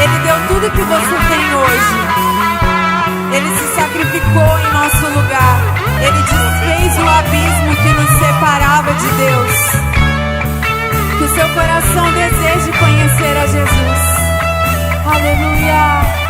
Ele deu tudo que você tem hoje. Ele se sacrificou em nosso lugar. Ele desfez o abismo que nos separava de Deus. Que o seu coração deseje conhecer a Jesus. Aleluia.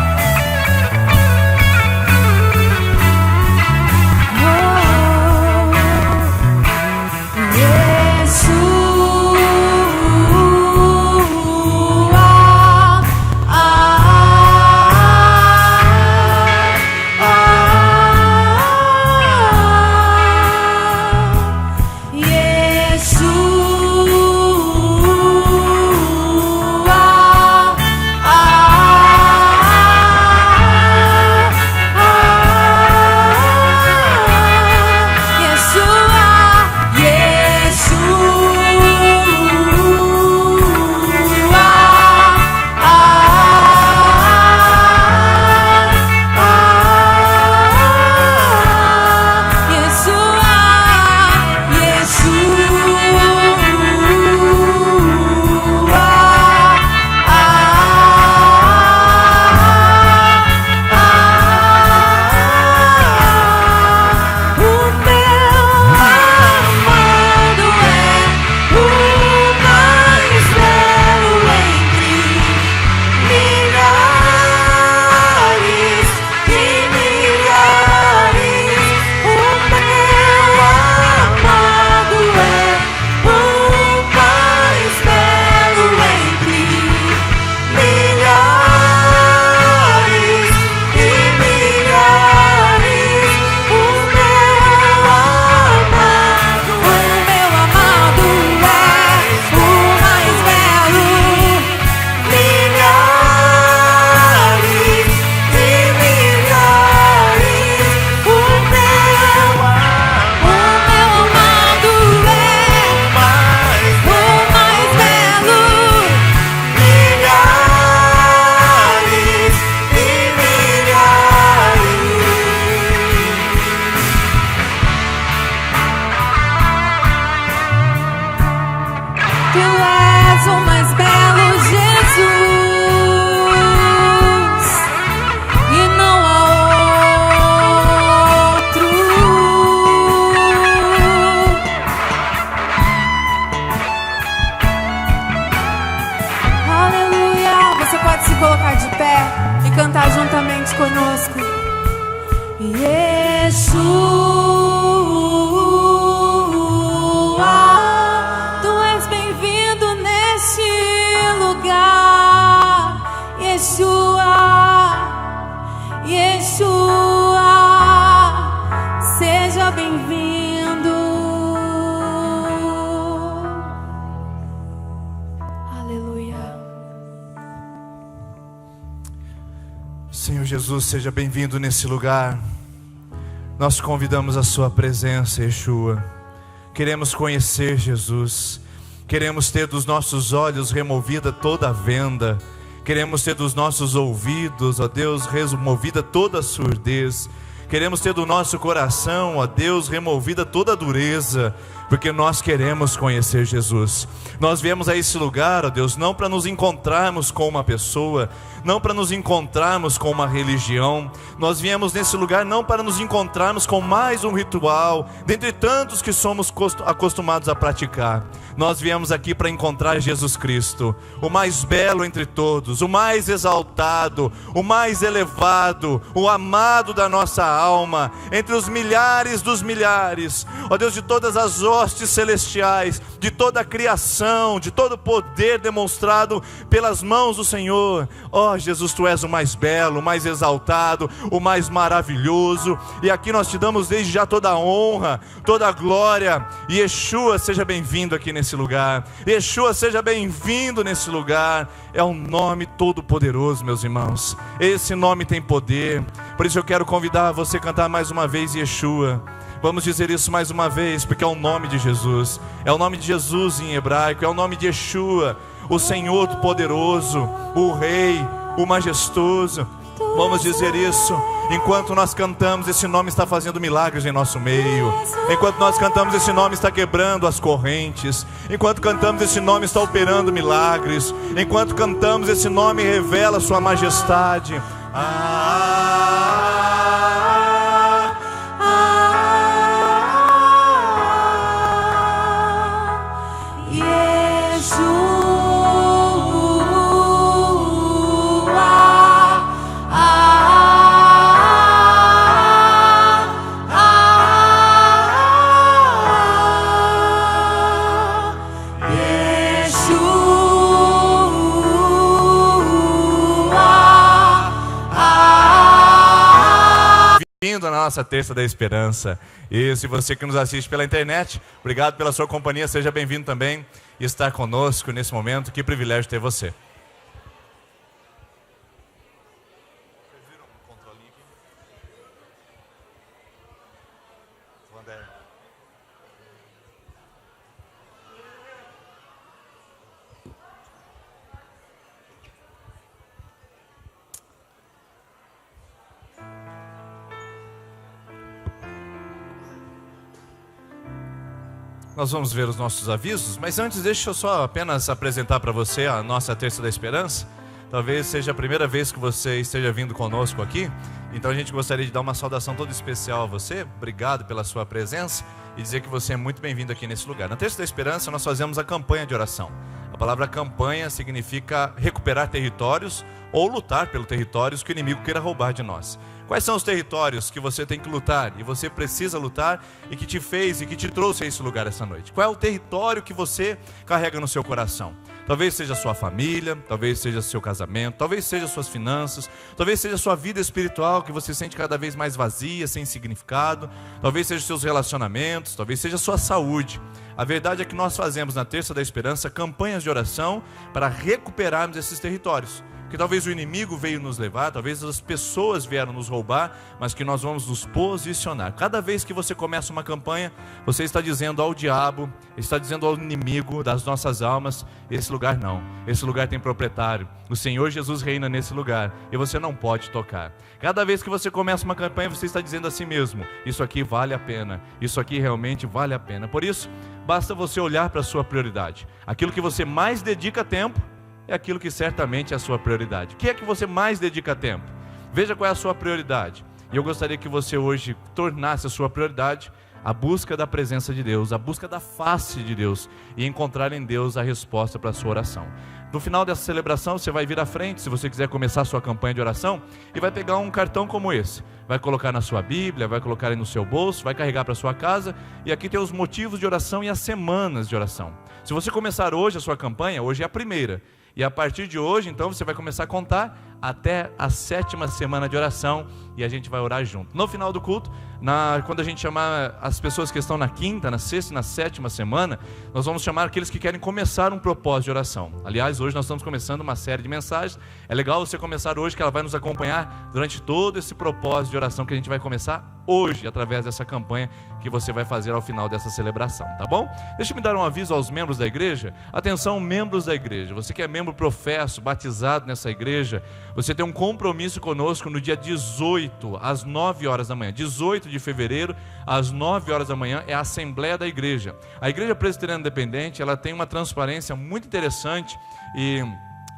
Senhor Jesus, seja bem-vindo nesse lugar. Nós convidamos a sua presença, Yeshua. Queremos conhecer Jesus. Queremos ter dos nossos olhos removida toda a venda. Queremos ter dos nossos ouvidos, ó Deus, removida toda a surdez. Queremos ter do nosso coração, ó Deus, removida toda a dureza, porque nós queremos conhecer Jesus. Nós viemos a esse lugar, ó Deus, não para nos encontrarmos com uma pessoa, não para nos encontrarmos com uma religião. Nós viemos nesse lugar não para nos encontrarmos com mais um ritual, dentre tantos que somos acostumados a praticar. Nós viemos aqui para encontrar Jesus Cristo, o mais belo entre todos, o mais exaltado, o mais elevado, o amado da nossa alma, entre os milhares dos milhares, ó Deus, de todas as hostes celestiais, de toda a criação, de todo o poder demonstrado pelas mãos do Senhor. Ó Jesus, Tu és o mais belo, o mais exaltado, o mais maravilhoso, e aqui nós Te damos desde já toda a honra, toda a glória. E Yeshua, seja bem-vindo aqui nesse lugar. Yeshua, seja bem-vindo nesse lugar. É um nome todo poderoso, meus irmãos. Esse nome tem poder. Por isso eu quero convidar você a cantar mais uma vez Yeshua. Vamos dizer isso mais uma vez, porque é o nome de Jesus. É o nome de Jesus em hebraico, é o nome de Yeshua, o Senhor poderoso, o Rei, o majestoso. Vamos dizer isso. Enquanto nós cantamos, esse nome está fazendo milagres em nosso meio. Enquanto nós cantamos, esse nome está quebrando as correntes. Enquanto cantamos, esse nome está operando milagres. Enquanto cantamos, esse nome revela sua majestade. Na nossa Terça da Esperança. E se você que nos assiste pela internet, obrigado pela sua companhia, seja bem-vindo também e estar conosco nesse momento. Que privilégio ter você. Nós vamos ver os nossos avisos, mas antes deixa eu só apenas apresentar para você a nossa Terça da Esperança. Talvez seja a primeira vez que você esteja vindo conosco aqui, então a gente gostaria de dar uma saudação toda especial a você. Obrigado pela sua presença e dizer que você é muito bem-vindo aqui nesse lugar. Na Terça da Esperança nós fazemos a campanha de oração. A palavra campanha significa recuperar territórios ou lutar pelos territórios que o inimigo queira roubar de nós. Quais são os territórios que você tem que lutar e você precisa lutar e que te fez e que te trouxe a esse lugar essa noite? Qual é o território que você carrega no seu coração? Talvez seja a sua família, talvez seja seu casamento, talvez seja suas finanças, talvez seja a sua vida espiritual que você sente cada vez mais vazia, sem significado, talvez seja os seus relacionamentos, talvez seja a sua saúde. A verdade é que nós fazemos na Terça da Esperança campanhas de oração para recuperarmos esses territórios. Que talvez o inimigo veio nos levar, talvez as pessoas vieram nos roubar, mas que nós vamos nos posicionar. Cada vez que você começa uma campanha, você está dizendo ao diabo, está dizendo ao inimigo das nossas almas: esse lugar não, esse lugar tem proprietário, o Senhor Jesus reina nesse lugar e você não pode tocar. Cada vez que você começa uma campanha, você está dizendo a si mesmo: isso aqui vale a pena, isso aqui realmente vale a pena. Por isso, basta você olhar para a sua prioridade. Aquilo que você mais dedica tempo é aquilo que certamente é a sua prioridade. O que é que você mais dedica tempo? Veja qual é a sua prioridade. E eu gostaria que você hoje tornasse a sua prioridade a busca da presença de Deus, a busca da face de Deus e encontrar em Deus a resposta para a sua oração. No final dessa celebração, você vai vir à frente, se você quiser começar a sua campanha de oração, e vai pegar um cartão como esse. Vai colocar na sua Bíblia, vai colocar aí no seu bolso, vai carregar para sua casa, e aqui tem os motivos de oração e as semanas de oração. Se você começar hoje a sua campanha, hoje é a primeira. E a partir de hoje, então, você vai começar a contar até a 7ª semana de oração e a gente vai orar junto. No final do culto, quando a gente chamar as pessoas que estão na 5ª, na 6ª e na 7ª semana, nós vamos chamar aqueles que querem começar um propósito de oração. Aliás, hoje nós estamos começando uma série de mensagens. É legal você começar hoje, que ela vai nos acompanhar durante todo esse propósito de oração que a gente vai começar hoje, através dessa campanha que você vai fazer ao final dessa celebração, tá bom? Deixa eu me dar um aviso aos membros da igreja. Atenção, membros da igreja, você que é membro professo, batizado nessa igreja, você tem um compromisso conosco no dia 18, às 9 horas da manhã. 18 de fevereiro, às 9 horas da manhã, é a Assembleia da Igreja. A Igreja Presbiteriana Independente, ela tem uma transparência muito interessante e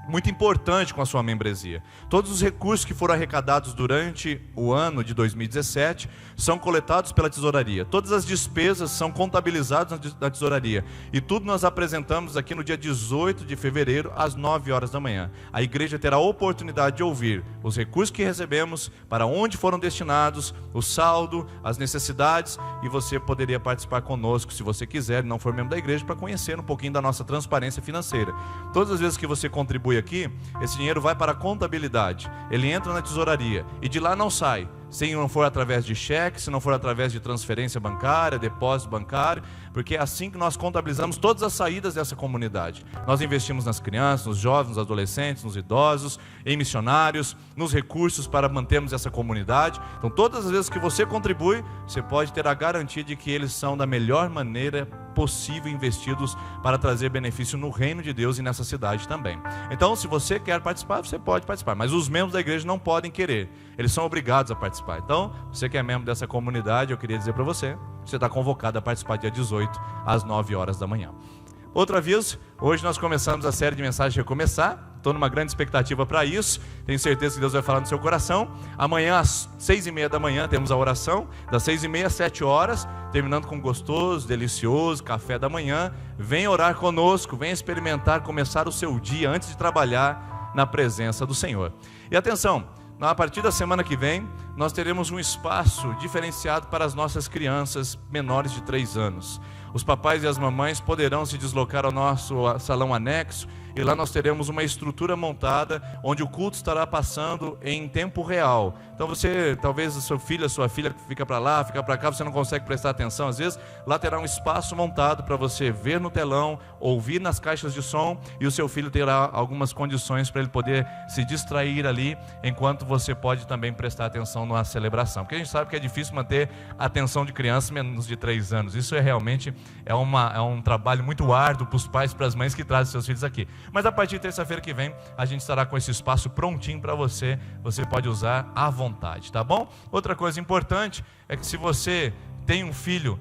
muito importante com a sua membresia. Todos os recursos que foram arrecadados durante o ano de 2017 são coletados pela tesouraria. Todas as despesas são contabilizadas na tesouraria. E tudo nós apresentamos aqui no dia 18 de fevereiro, às 9 horas da manhã. A igreja terá a oportunidade de ouvir os recursos que recebemos, para onde foram destinados, o saldo, as necessidades, e você poderia participar conosco, se você quiser, não for membro da igreja, para conhecer um pouquinho da nossa transparência financeira. Todas as vezes que você contribui aqui, esse dinheiro vai para a contabilidade, ele entra na tesouraria e de lá não sai, se não for através de cheque, se não for através de transferência bancária, depósito bancário, porque é assim que nós contabilizamos todas as saídas dessa comunidade. Nós investimos nas crianças, nos jovens, nos adolescentes, nos idosos, em missionários, nos recursos para mantermos essa comunidade. Então todas as vezes que você contribui, você pode ter a garantia de que eles são da melhor maneira possível investidos para trazer benefício no reino de Deus e nessa cidade também. Então, se você quer participar, você pode participar, mas os membros da igreja não podem querer, eles são obrigados a participar. Então, você que é membro dessa comunidade, eu queria dizer para você, você está convocado a participar dia 18 às 9 horas da manhã. Outro aviso, hoje nós começamos a série de mensagens Recomeçar, estou numa grande expectativa para isso, tenho certeza que Deus vai falar no seu coração. Amanhã às 6h30 da manhã temos a oração, das 6h30 às 7 horas, terminando com gostoso, delicioso, café da manhã. Vem orar conosco, vem experimentar, começar o seu dia antes de trabalhar na presença do Senhor. E atenção, a partir da semana que vem, nós teremos um espaço diferenciado para as nossas crianças menores de 3 anos. Os papais e as mamães poderão se deslocar ao nosso salão anexo, e lá nós teremos uma estrutura montada, onde o culto estará passando em tempo real. Então você, talvez o seu filho, a sua filha fica para lá, fica para cá, você não consegue prestar atenção às vezes, lá terá um espaço montado para você ver no telão, ouvir nas caixas de som, e o seu filho terá algumas condições para ele poder se distrair ali, enquanto você pode também prestar atenção na celebração, porque a gente sabe que é difícil manter a atenção de crianças menos de 3 anos, isso é realmente um trabalho muito árduo para os pais e para as mães que trazem seus filhos aqui. Mas a partir de terça-feira que vem, a gente estará com esse espaço prontinho para você, você pode usar à vontade, tá bom? Outra coisa importante é que se você tem um filho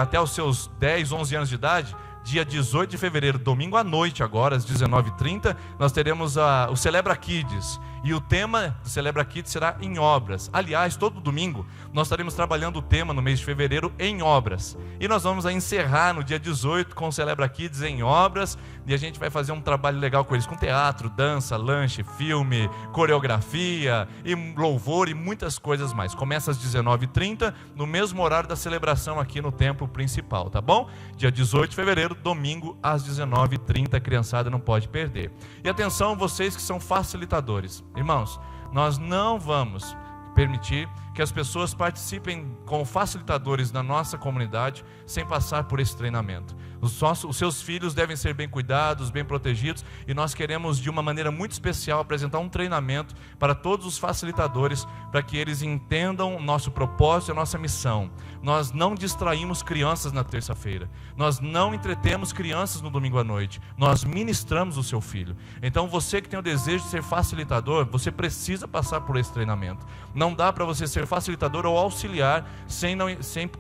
até os seus 10, 11 anos de idade, dia 18 de fevereiro, domingo à noite agora, às 19h30, nós teremos o Celebra Kids. E o tema do Celebra Kids será em obras. Aliás, todo domingo nós estaremos trabalhando o tema no mês de fevereiro em obras. E nós vamos encerrar no dia 18 com o Celebra Kids em obras. E a gente vai fazer um trabalho legal com eles, com teatro, dança, lanche, filme, coreografia, e louvor e muitas coisas mais. Começa às 19h30, no mesmo horário da celebração aqui no templo principal, tá bom? Dia 18 de fevereiro, domingo às 19h30, a criançada não pode perder. E atenção, vocês que são facilitadores. Irmãos, nós não vamos permitir que as pessoas participem como facilitadores na nossa comunidade sem passar por esse treinamento. Os seus filhos devem ser bem cuidados, bem protegidos, e nós queremos de uma maneira muito especial apresentar um treinamento para todos os facilitadores, para que eles entendam o nosso propósito e a nossa missão. Nós não distraímos crianças na terça-feira, nós não entretemos crianças no domingo à noite, nós ministramos o seu filho. Então você que tem o desejo de ser facilitador, você precisa passar por esse treinamento. Não dá para você ser facilitador ou auxiliar sem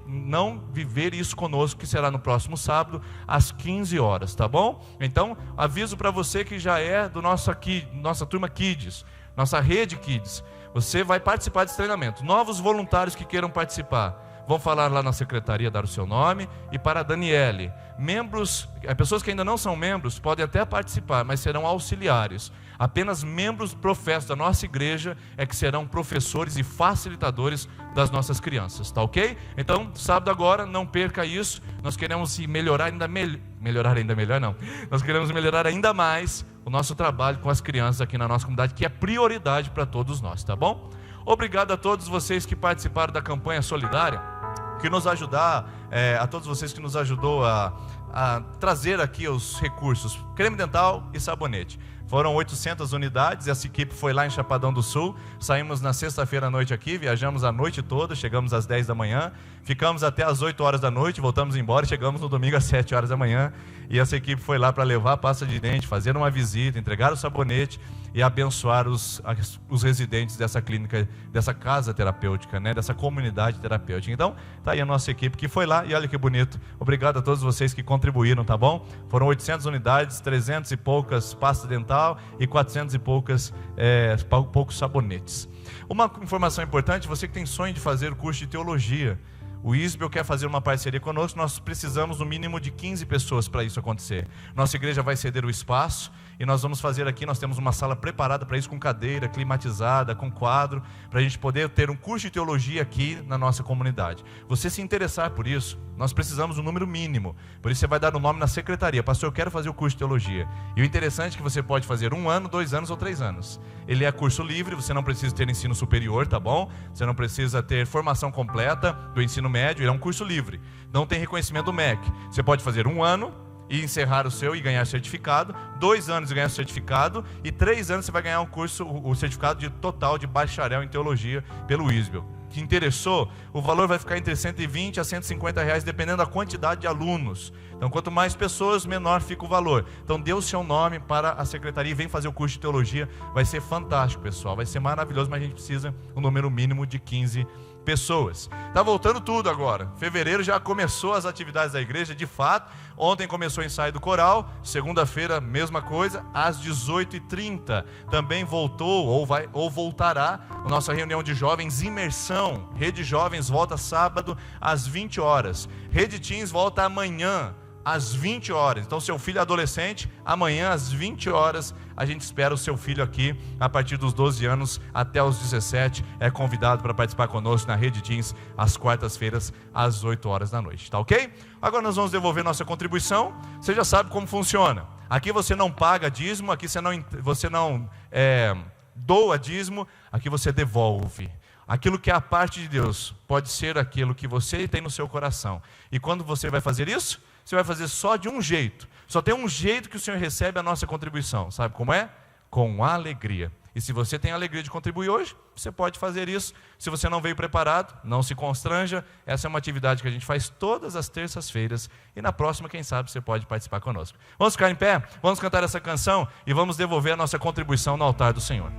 não viver isso conosco, que será no próximo sábado às 15 horas, tá bom? Então, aviso para você que já é do nossa turma Kids, nossa rede Kids, você vai participar desse treinamento. Novos voluntários que queiram participar, vão falar lá na secretaria, dar o seu nome. E para a Daniele, pessoas que ainda não são membros, podem até participar, mas serão auxiliares. Apenas membros professos da nossa igreja é que serão professores e facilitadores das nossas crianças, tá ok? Então, sábado agora, não perca isso. Nós queremos melhorar ainda melhor não. Nós queremos melhorar ainda mais o nosso trabalho com as crianças aqui na nossa comunidade, que é prioridade para todos nós, tá bom? Obrigado a todos vocês que participaram da campanha solidária, que nos ajudar, a todos vocês que nos ajudou a trazer aqui os recursos, creme dental e sabonete. Foram 800 unidades, essa equipe foi lá em Chapadão do Sul, saímos na sexta-feira à noite aqui, viajamos a noite toda, chegamos às 10 da manhã, ficamos até às 8 horas da noite, voltamos embora e chegamos no domingo às 7 horas da manhã, e essa equipe foi lá para levar a pasta de dente, fazer uma visita, entregar o sabonete e abençoar os residentes dessa clínica, dessa casa terapêutica, né, dessa comunidade terapêutica. Então, tá aí a nossa equipe que foi lá, e olha que bonito. Obrigado a todos vocês que contribuíram, tá bom? Foram 800 unidades, 300 e poucas pastas dental e 400 e poucos sabonetes. Uma informação importante, você que tem sonho de fazer o curso de teologia, o ISBEL quer fazer uma parceria conosco. Nós precisamos no mínimo de 15 pessoas para isso acontecer. Nossa igreja vai ceder o espaço e nós vamos fazer aqui, nós temos uma sala preparada para isso, com cadeira, climatizada, com quadro, para a gente poder ter um curso de teologia aqui na nossa comunidade. Você se interessar por isso, nós precisamos um número mínimo, por isso você vai dar o nome na secretaria: pastor, eu quero fazer o curso de teologia. E o interessante é que você pode fazer 1 ano, 2 anos ou 3 anos. Ele é curso livre, você não precisa ter ensino superior, tá bom? Você não precisa ter formação completa do ensino médio, ele é um curso livre, não tem reconhecimento do MEC. Você pode fazer 1 ano e encerrar o seu e ganhar certificado, 2 anos e ganhar certificado, e 3 anos você vai ganhar o certificado de total de bacharel em teologia pelo ISBEL. te interessou, o valor vai ficar entre 120 a 150 reais, dependendo da quantidade de alunos. Então, quanto mais pessoas, menor fica o valor. Então, dê o seu nome para a secretaria e vem fazer o curso de teologia. Vai ser fantástico, pessoal. Vai ser maravilhoso, mas a gente precisa um número mínimo de 15 pessoas. Está voltando tudo agora. Fevereiro já começou as atividades da igreja, de fato. Ontem começou o ensaio do coral. Segunda-feira, mesma coisa, às 18h30. Também voltou ou voltará a nossa reunião de jovens, imersão. Rede Jovens volta sábado às 20 horas. Rede Teens volta amanhã às 20 horas. Então, seu filho adolescente, amanhã às 20 horas, a gente espera o seu filho aqui, a partir dos 12 anos até os 17, é convidado para participar conosco na Rede Teens, às quartas-feiras, às 8 horas da noite, tá ok? Agora nós vamos devolver nossa contribuição. Você já sabe como funciona. Aqui você não paga dízimo, aqui você não doa dízimo, aqui você devolve. Aquilo que é a parte de Deus, pode ser aquilo que você tem no seu coração. E quando você vai fazer isso, você vai fazer só de um jeito. Só tem um jeito que o Senhor recebe a nossa contribuição. Sabe como é? Com alegria. E se você tem a alegria de contribuir hoje, você pode fazer isso. Se você não veio preparado, não se constranja. Essa é uma atividade que a gente faz todas as terças-feiras. E na próxima, quem sabe, você pode participar conosco. Vamos ficar em pé? Vamos cantar essa canção e vamos devolver a nossa contribuição no altar do Senhor.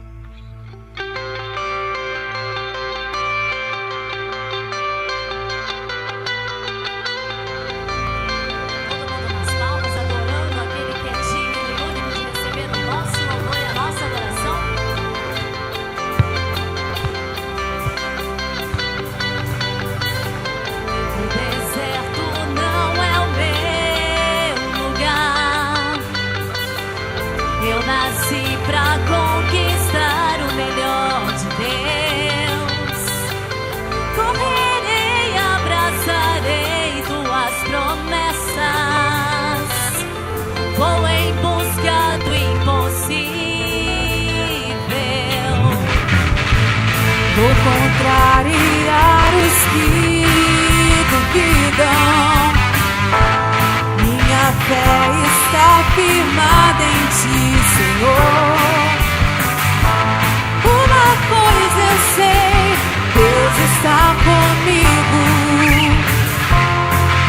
Vou contrariar os que duvidam. Minha fé está firmada em Ti, Senhor. Uma coisa eu sei, Deus está comigo.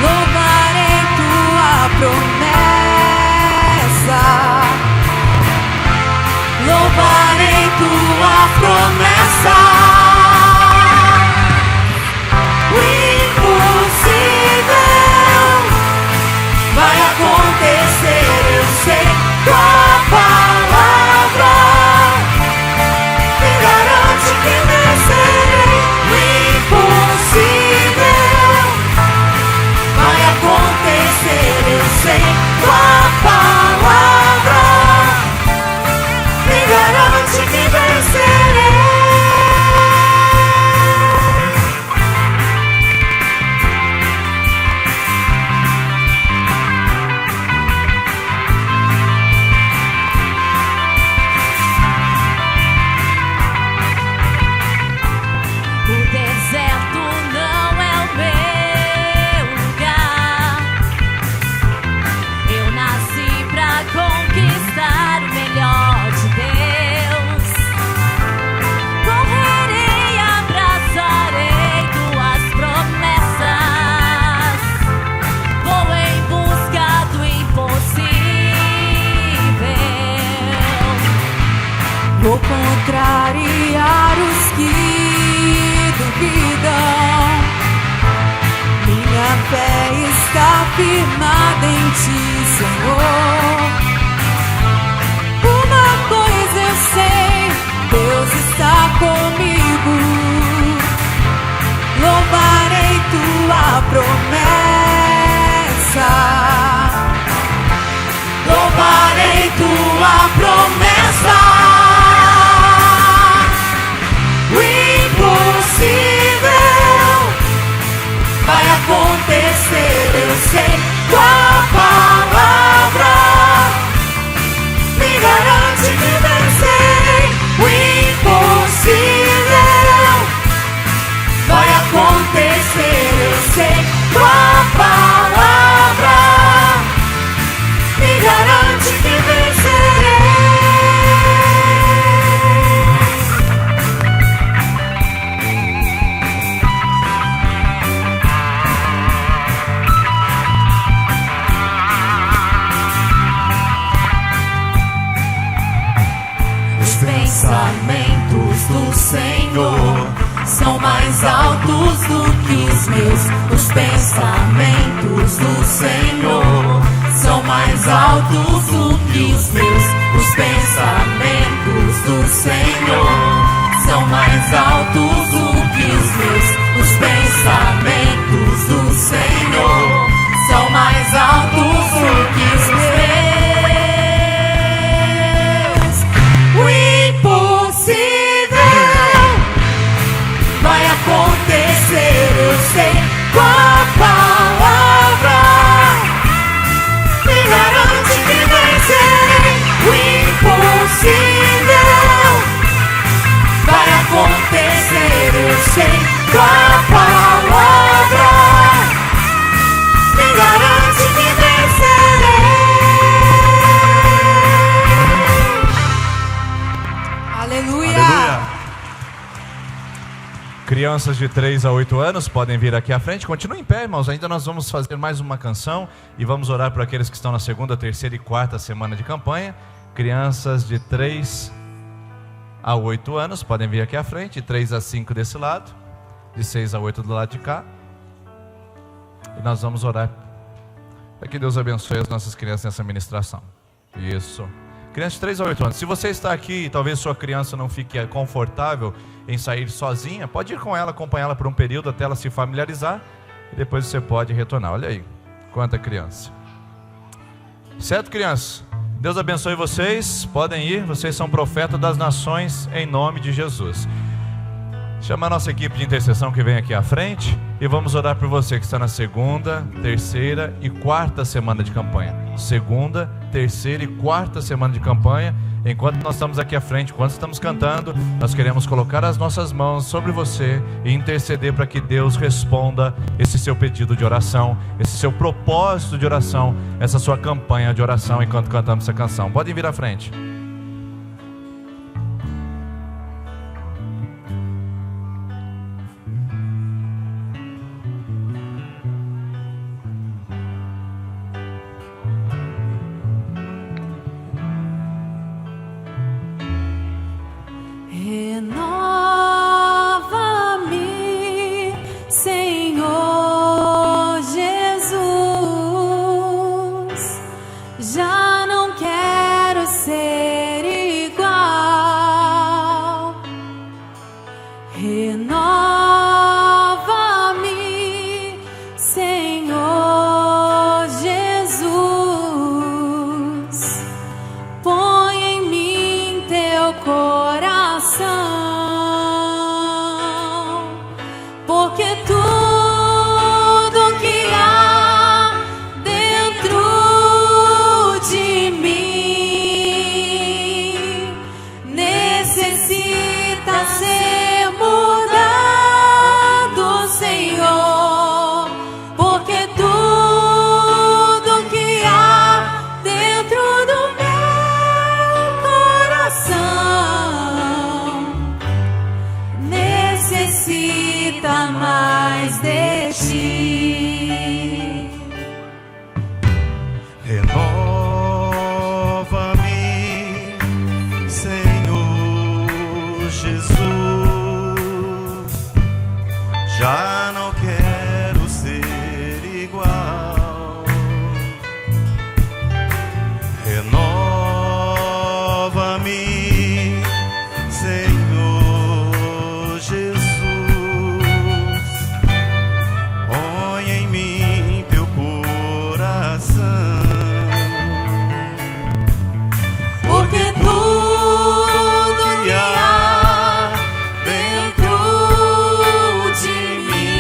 Louvarei Tua promessa. Louvarei Tua promessa. Vou contrariar os que duvidam. Minha fé está firmada em Ti, Senhor. Uma coisa eu sei, Deus está comigo. Louvarei Tua promessa. Louvarei Tua promessa. Vai acontecer, eu sei. Tua palavra me garante que vencerei o impossível. Vai acontecer, eu sei. Tua palavra os meus. Os pensamentos do Senhor são mais altos do que os meus. Os pensamentos do Senhor são mais altos do que os meus. Os pensamentos do Senhor são mais altos do que os meus. O impossível vai acontecer, eu sei, com a palavra me garante que vencerei. O impossível vai acontecer, eu sei, com a palavra me garante que vencerei. Aleluia. Aleluia. Crianças de 3 a 8 anos podem vir aqui à frente. Continuem em pé, irmãos. Ainda nós vamos fazer mais uma canção e vamos orar por aqueles que estão na segunda, terceira e quarta semana de campanha. Crianças de 3 a 8 anos podem vir aqui à frente. De 3 a 5 desse lado, de 6 a 8 do lado de cá. E nós vamos orar para que Deus abençoe as nossas crianças nessa ministração. Isso. Crianças de 3 a 8 anos. Se você está aqui e talvez sua criança não fique confortável em sair sozinha, pode ir com ela, acompanhá-la por um período até ela se familiarizar e depois você pode retornar. Olha aí, quanta criança. Certo, crianças? Deus abençoe vocês. Podem ir, vocês são profetas das nações em nome de Jesus. Chama a nossa equipe de intercessão que vem aqui à frente e vamos orar por você que está na segunda, terceira e quarta semana de campanha. Segunda, terceira e quarta semana de campanha. Enquanto nós estamos aqui à frente, enquanto estamos cantando, nós queremos colocar as nossas mãos sobre você e interceder para que Deus responda esse seu pedido de oração, esse seu propósito de oração, essa sua campanha de oração enquanto cantamos essa canção. Podem vir à frente. Renova-me, Senhor Jesus. Já não quero ser igual. Renova-me, Senhor Jesus. Põe em mim teu coração, porque tudo que há dentro de mim necessita ser mudado, Senhor, porque tudo que há dentro do meu coração necessita mais de ti. Renova-me, Senhor Jesus. Já não quero ser igual. Renova-me, Senhor Jesus. Põe em mim teu coração, Porque tudo que há dentro de mim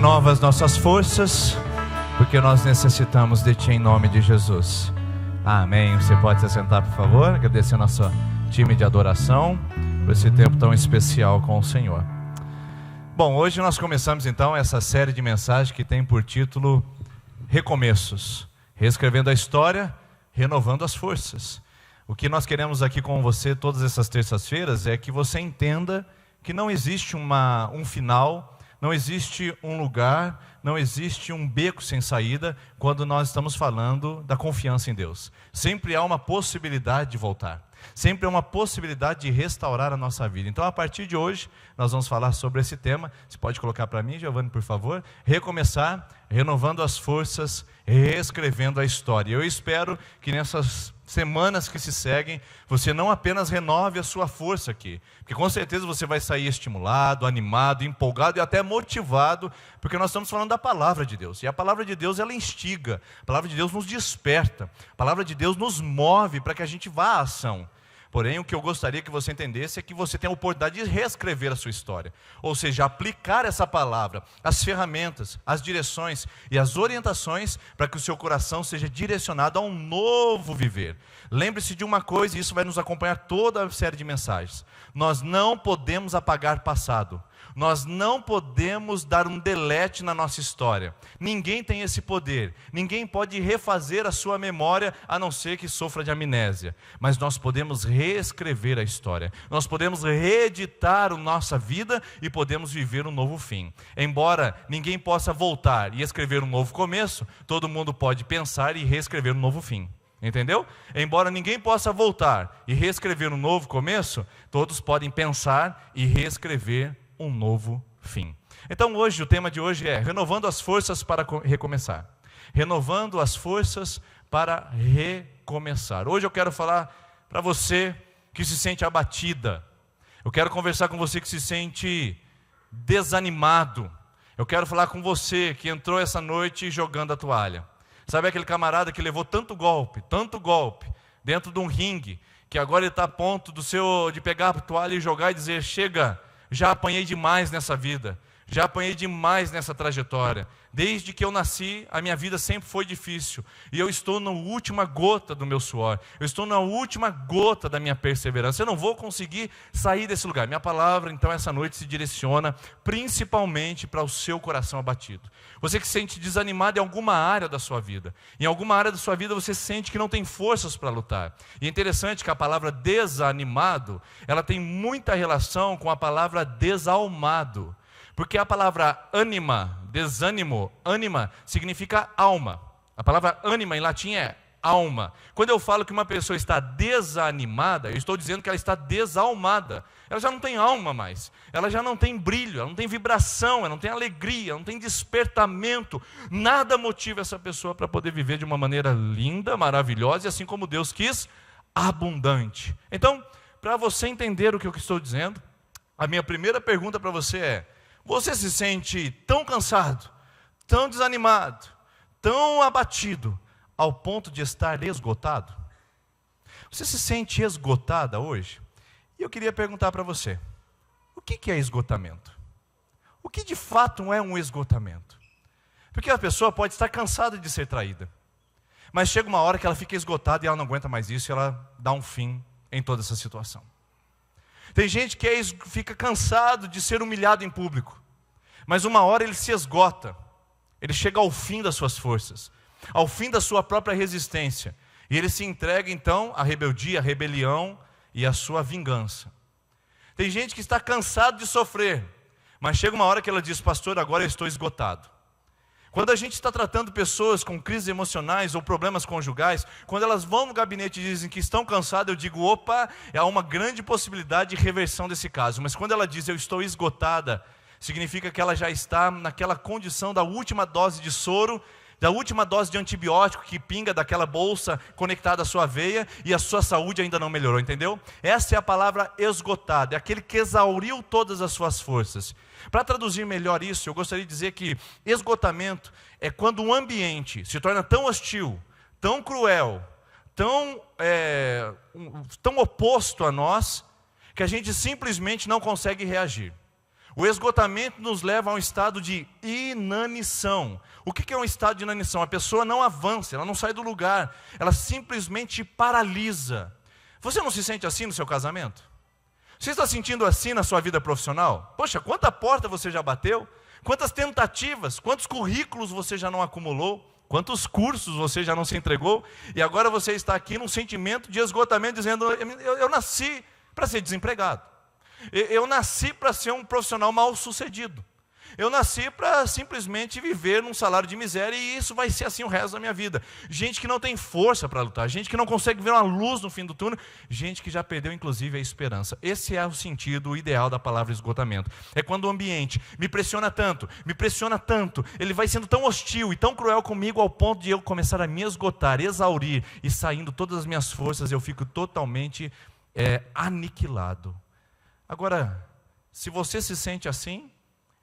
renova as nossas forças, porque nós necessitamos de Ti em nome de Jesus. Amém. Você pode se sentar, por favor. Agradecer ao nosso time de adoração por esse tempo tão especial com o Senhor. Bom, hoje nós começamos então essa série de mensagens que tem por título Recomeços, reescrevendo a história, renovando as forças. O que nós queremos aqui com você todas essas terças-feiras é que você entenda que não existe um final, não existe um lugar, não existe um beco sem saída quando nós estamos falando da confiança em Deus. Sempre há uma possibilidade de voltar. Sempre há uma possibilidade de restaurar a nossa vida. Então, a partir de hoje, nós vamos falar sobre esse tema. Você pode colocar para mim, Giovanni, por favor? Recomeçar, renovando as forças, reescrevendo a história. Eu espero que nessas semanas que se seguem, você não apenas renove a sua força aqui, porque com certeza você vai sair estimulado, animado, empolgado e até motivado, porque nós estamos falando da palavra de Deus. E a palavra de Deus, ela instiga, a palavra de Deus nos desperta, a palavra de Deus nos move para que a gente vá à ação. Porém, o que eu gostaria que você entendesse é que você tem a oportunidade de reescrever a sua história. Ou seja, aplicar essa palavra, as ferramentas, as direções e as orientações para que o seu coração seja direcionado a um novo viver. Lembre-se de uma coisa, e isso vai nos acompanhar toda a série de mensagens. Nós não podemos apagar passado. Nós não podemos dar um delete na nossa história. Ninguém tem esse poder. Ninguém pode refazer a sua memória, a não ser que sofra de amnésia. Mas nós podemos reescrever a história. Nós podemos reeditar a nossa vida e podemos viver um novo fim. Embora ninguém possa voltar e escrever um novo começo, todo mundo pode pensar e reescrever um novo fim. Entendeu? Embora ninguém possa voltar e reescrever um novo começo, todos podem pensar e reescrever um novo fim. Então hoje, o tema de hoje é renovando as forças para recomeçar. Renovando as forças para recomeçar. Hoje eu quero falar para você que se sente abatida. Eu quero conversar com você que se sente desanimado. Eu quero falar com você que entrou essa noite jogando a toalha. Sabe aquele camarada que levou tanto golpe dentro de um ringue, que agora ele está a ponto de pegar a toalha e jogar e dizer: chega, já apanhei demais nessa vida, já apanhei demais nessa trajetória. Desde que eu nasci, a minha vida sempre foi difícil. E eu estou na última gota do meu suor. Eu estou na última gota da minha perseverança. Eu não vou conseguir sair desse lugar. Minha palavra, então, essa noite se direciona principalmente para o seu coração abatido. Você que se sente desanimado em alguma área da sua vida. Em alguma área da sua vida você sente que não tem forças para lutar. E é interessante que a palavra desanimado, ela tem muita relação com a palavra desalmado. Porque a palavra ânima, desânimo, ânima, significa alma. A palavra ânima em latim é alma. Quando eu falo que uma pessoa está desanimada, eu estou dizendo que ela está desalmada. Ela já não tem alma mais. Ela já não tem brilho, ela não tem vibração, ela não tem alegria, ela não tem despertamento. Nada motiva essa pessoa para poder viver de uma maneira linda, maravilhosa, e assim como Deus quis, abundante. Então, para você entender o que eu estou dizendo, a minha primeira pergunta para você é: você se sente tão cansado, tão desanimado, tão abatido, ao ponto de estar esgotado? Você se sente esgotada hoje? E eu queria perguntar para você, o que é esgotamento? O que de fato é um esgotamento? Porque a pessoa pode estar cansada de ser traída, mas chega uma hora que ela fica esgotada e ela não aguenta mais isso, e ela dá um fim em toda essa situação. Tem gente que fica cansado de ser humilhado em público, mas uma hora ele se esgota, ele chega ao fim das suas forças, ao fim da sua própria resistência, e ele se entrega então à rebeldia, à rebelião e à sua vingança. Tem gente que está cansado de sofrer, mas chega uma hora que ela diz: pastor, agora eu estou esgotado. Quando a gente está tratando pessoas com crises emocionais ou problemas conjugais, quando elas vão no gabinete e dizem que estão cansadas, eu digo: opa, há uma grande possibilidade de reversão desse caso. Mas quando ela diz: eu estou esgotada, significa que ela já está naquela condição da última dose de soro, da última dose de antibiótico que pinga daquela bolsa conectada à sua veia, e a sua saúde ainda não melhorou, entendeu? Essa é a palavra esgotado, é aquele que exauriu todas as suas forças. Para traduzir melhor isso, eu gostaria de dizer que esgotamento é quando um ambiente se torna tão hostil, tão cruel, tão oposto a nós, que a gente simplesmente não consegue reagir. O esgotamento nos leva a um estado de inanição. O que é um estado de inanição? A pessoa não avança, ela não sai do lugar, ela simplesmente paralisa. Você não se sente assim no seu casamento? Você está sentindo assim na sua vida profissional? Poxa, quanta porta você já bateu? Quantas tentativas, quantos currículos você já não acumulou? Quantos cursos você já não se entregou? E agora você está aqui num sentimento de esgotamento, dizendo, eu nasci para ser desempregado. Eu nasci para ser um profissional mal sucedido. Eu nasci para simplesmente viver num salário de miséria e isso vai ser assim o resto da minha vida. Gente que não tem força para lutar, gente que não consegue ver uma luz no fim do túnel, gente que já perdeu inclusive a esperança. Esse é o sentido ideal da palavra esgotamento. É quando o ambiente me pressiona tanto, ele vai sendo tão hostil e tão cruel comigo ao ponto de eu começar a me esgotar, exaurir e saindo todas as minhas forças, eu fico totalmente aniquilado. Agora, se você se sente assim,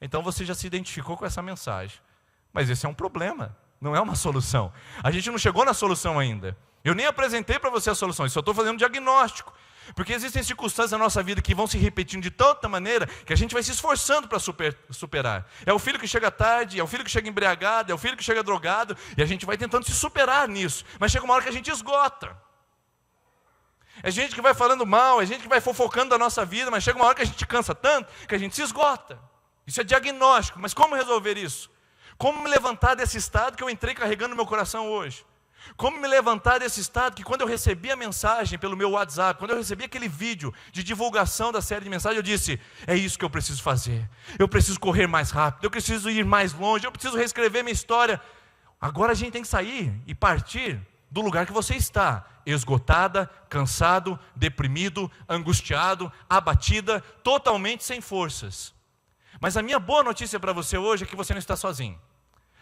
então você já se identificou com essa mensagem. Mas esse é um problema, não é uma solução. A gente não chegou na solução ainda. Eu nem apresentei para você a solução, eu só estou fazendo um diagnóstico. Porque existem circunstâncias na nossa vida que vão se repetindo de tanta maneira que a gente vai se esforçando para superar. É o filho que chega tarde, é o filho que chega embriagado, é o filho que chega drogado, e a gente vai tentando se superar nisso. Mas chega uma hora que a gente esgota. É gente que vai falando mal, é gente que vai fofocando da nossa vida, mas chega uma hora que a gente cansa tanto que a gente se esgota. Isso é diagnóstico, mas como resolver isso? Como me levantar desse estado que eu entrei carregando no meu coração hoje? Como me levantar desse estado que quando eu recebi a mensagem pelo meu WhatsApp, quando eu recebi aquele vídeo de divulgação da série de mensagens, eu disse, é isso que eu preciso fazer. Eu preciso correr mais rápido, eu preciso ir mais longe, eu preciso reescrever minha história. Agora a gente tem que sair e partir do lugar que você está, esgotada, cansado, deprimido, angustiado, abatida, totalmente sem forças. Mas a minha boa notícia para você hoje é que você não está sozinho,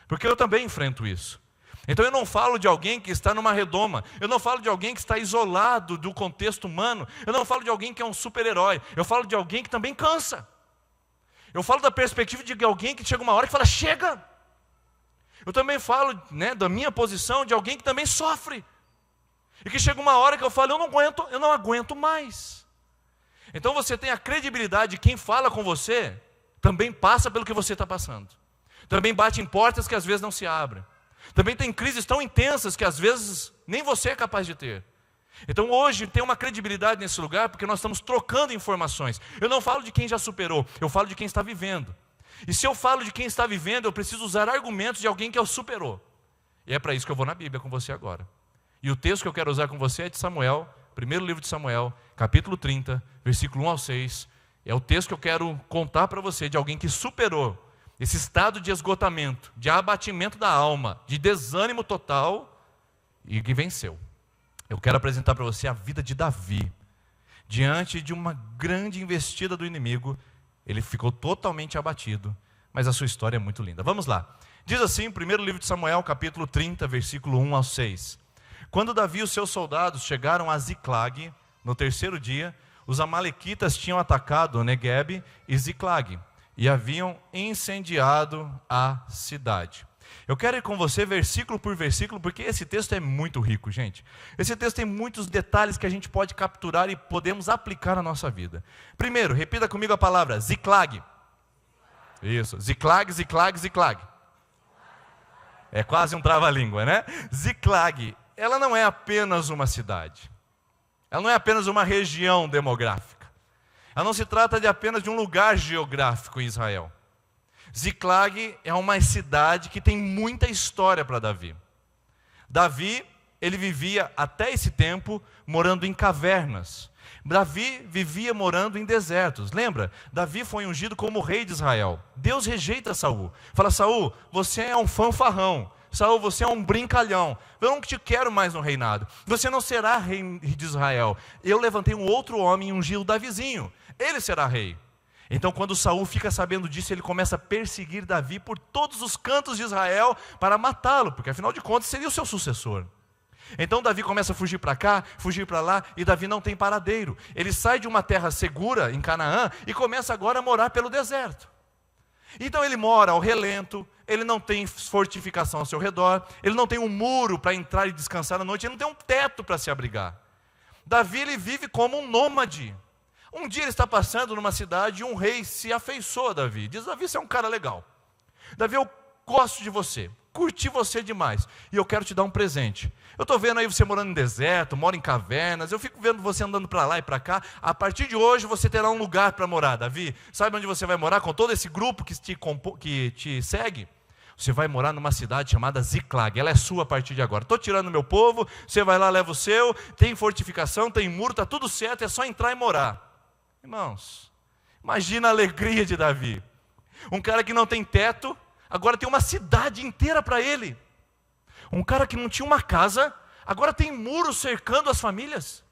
porque eu também enfrento isso. Então eu não falo de alguém que está numa redoma, eu não falo de alguém que está isolado do contexto humano, eu não falo de alguém que é um super-herói, eu falo de alguém que também cansa. Eu falo da perspectiva de alguém que chega uma hora que fala, chega! Eu também falo, da minha posição de alguém que também sofre. E que chega uma hora que eu falo, eu não aguento mais. Então você tem a credibilidade de quem fala com você, também passa pelo que você está passando. Também bate em portas que às vezes não se abrem. Também tem crises tão intensas que às vezes nem você é capaz de ter. Então hoje tem uma credibilidade nesse lugar porque nós estamos trocando informações. Eu não falo de quem já superou, eu falo de quem está vivendo. E se eu falo de quem está vivendo, eu preciso usar argumentos de alguém que o superou. E é para isso que eu vou na Bíblia com você agora. E o texto que eu quero usar com você é de Samuel, primeiro livro de Samuel, capítulo 30, versículo 1 ao 6. É o texto que eu quero contar para você de alguém que superou esse estado de esgotamento, de abatimento da alma, de desânimo total e que venceu. Eu quero apresentar para você a vida de Davi. Diante de uma grande investida do inimigo, ele ficou totalmente abatido, mas a sua história é muito linda. Vamos lá. Diz assim, primeiro livro de Samuel, capítulo 30, versículo 1 ao 6. Quando Davi e os seus soldados chegaram a Ziclag, no terceiro dia, os amalequitas tinham atacado Neguebe e Ziclag, e haviam incendiado a cidade. Eu quero ir com você versículo por versículo, porque esse texto é muito rico, gente. Esse texto tem muitos detalhes que a gente pode capturar e podemos aplicar na nossa vida. Primeiro, repita comigo a palavra, Ziclag. Isso, Ziclag, Ziclag, Ziclag. É quase um trava-língua, né? Ziclag, ela não é apenas uma cidade. Ela não é apenas uma região demográfica. Ela não se trata de apenas de um lugar geográfico em Israel. Ziclag é uma cidade que tem muita história para Davi. Davi, ele vivia até esse tempo morando em cavernas. Davi vivia morando em desertos. Lembra? Davi foi ungido como rei de Israel. Deus rejeita Saul. Fala, Saul, você é um fanfarrão. Saul, você é um brincalhão. Eu não te quero mais no reinado. Você não será rei de Israel. Eu levantei um outro homem e ungi o Davizinho. Ele será rei. Então quando Saul fica sabendo disso, ele começa a perseguir Davi por todos os cantos de Israel para matá-lo, porque afinal de contas seria o seu sucessor. Então Davi começa a fugir para cá, fugir para lá, e Davi não tem paradeiro. Ele sai de uma terra segura em Canaã e começa agora a morar pelo deserto. Então ele mora ao relento, ele não tem fortificação ao seu redor, ele não tem um muro para entrar e descansar à noite, ele não tem um teto para se abrigar. Davi, ele vive como um nômade. Um dia ele está passando numa cidade e um rei se afeiçoa a Davi. Diz: Davi, você é um cara legal. Davi, eu gosto de você, curti você demais, e eu quero te dar um presente. Eu estou vendo aí você morando em deserto, mora em cavernas, eu fico vendo você andando para lá e para cá. A partir de hoje você terá um lugar para morar, Davi. Sabe onde você vai morar com todo esse grupo que te segue? Você vai morar numa cidade chamada Ziclag. Ela é sua a partir de agora. Estou tirando meu povo, você vai lá, leva o seu, tem fortificação, tem muro, está tudo certo, é só entrar e morar. Irmãos, imagina a alegria de Davi. Um cara que não tem teto, agora tem uma cidade inteira para ele. Um cara que não tinha uma casa, agora tem muros cercando as famílias.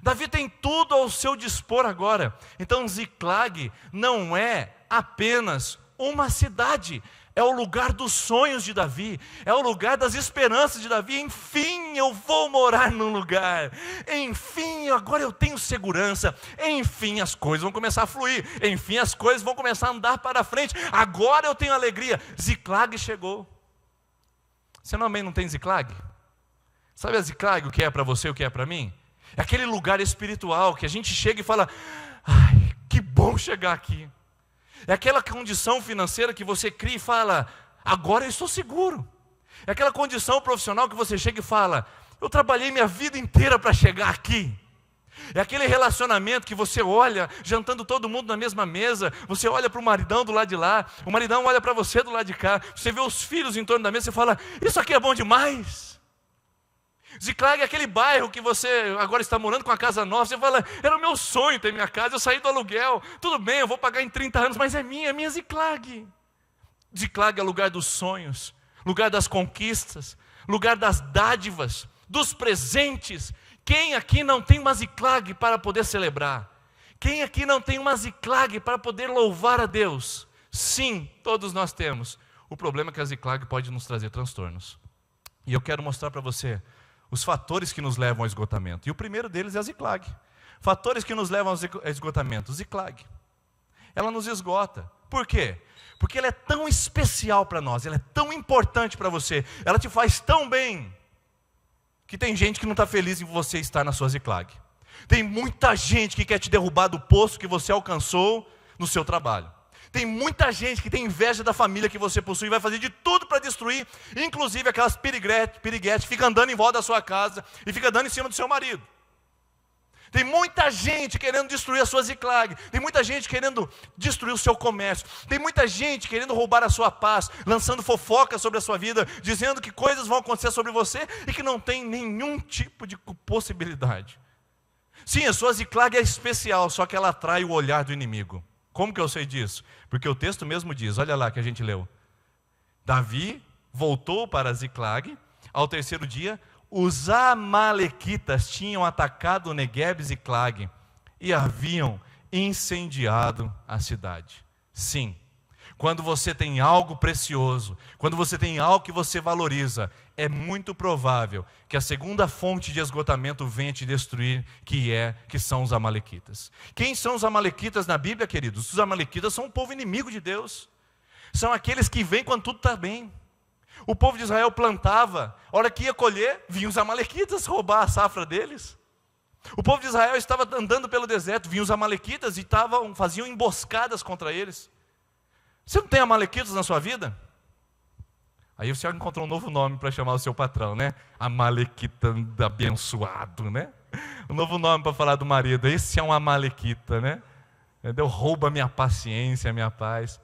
Davi tem tudo ao seu dispor agora. Então Ziclag não é apenas uma cidade, é o lugar dos sonhos de Davi, é o lugar das esperanças de Davi. Enfim, eu vou morar num lugar, enfim, agora eu tenho segurança, enfim, as coisas vão começar a fluir, enfim, as coisas vão começar a andar para frente, agora eu tenho alegria. Ziclag chegou. Você não tem Ziclag? Sabe a Ziclag, o que é para você e o que é para mim? É aquele lugar espiritual que a gente chega e fala: ai, que bom chegar aqui. É aquela condição financeira que você cria e fala: agora eu estou seguro. É aquela condição profissional que você chega e fala: eu trabalhei minha vida inteira para chegar aqui. É aquele relacionamento que você olha, jantando todo mundo na mesma mesa, você olha para o maridão do lado de lá, o maridão olha para você do lado de cá, você vê os filhos em torno da mesa, você fala: isso aqui é bom demais. Ziclag é aquele bairro que você agora está morando com a casa nova, você fala: era o meu sonho ter minha casa, eu saí do aluguel, tudo bem, eu vou pagar em 30 anos, mas é minha Ziclag. Ziclag é lugar dos sonhos, lugar das conquistas, lugar das dádivas, dos presentes. Quem aqui não tem uma Ziclag para poder celebrar? Quem aqui não tem uma Ziclag para poder louvar a Deus? Sim, todos nós temos. O problema é que a Ziclag pode nos trazer transtornos. E eu quero mostrar para você os fatores que nos levam ao esgotamento. E o primeiro deles é a Ziclag. Fatores que nos levam ao esgotamento. Ziclag. Ela nos esgota. Por quê? Porque ela é tão especial para nós, ela é tão importante para você, ela te faz tão bem, que tem gente que não está feliz em você estar na sua Ziclag. Tem muita gente que quer te derrubar do posto que você alcançou no seu trabalho. Tem muita gente que tem inveja da família que você possui e vai fazer de tudo para destruir, inclusive aquelas piriguetes, fica andando em volta da sua casa e fica dando em cima do seu marido. Tem muita gente querendo destruir a sua Ziclag, tem muita gente querendo destruir o seu comércio, tem muita gente querendo roubar a sua paz, lançando fofocas sobre a sua vida, dizendo que coisas vão acontecer sobre você e que não tem nenhum tipo de possibilidade. Sim, a sua Ziclag é especial, só que ela atrai o olhar do inimigo. Como que eu sei disso? Porque o texto mesmo diz, olha lá que a gente leu. Davi voltou para Ziclag, ao terceiro dia, os amalequitas tinham atacado Negueb e Ziclag e haviam incendiado a cidade. Sim, quando você tem algo precioso, quando você tem algo que você valoriza, é muito provável que a segunda fonte de esgotamento venha te destruir, que são os amalequitas. Quem são os amalequitas na Bíblia, queridos? Os amalequitas são um povo inimigo de Deus. São aqueles que vêm quando tudo está bem. O povo de Israel plantava, a hora que ia colher, vinham os amalequitas roubar a safra deles. O povo de Israel estava andando pelo deserto, vinham os amalequitas e faziam emboscadas contra eles. Você não tem amalequitas na sua vida? Aí você encontrou um novo nome para chamar o seu patrão, né? Amalequita abençoado, né? Um novo nome para falar do marido, esse é um amalequita, né? Entendeu? Rouba a minha paciência, a minha paz.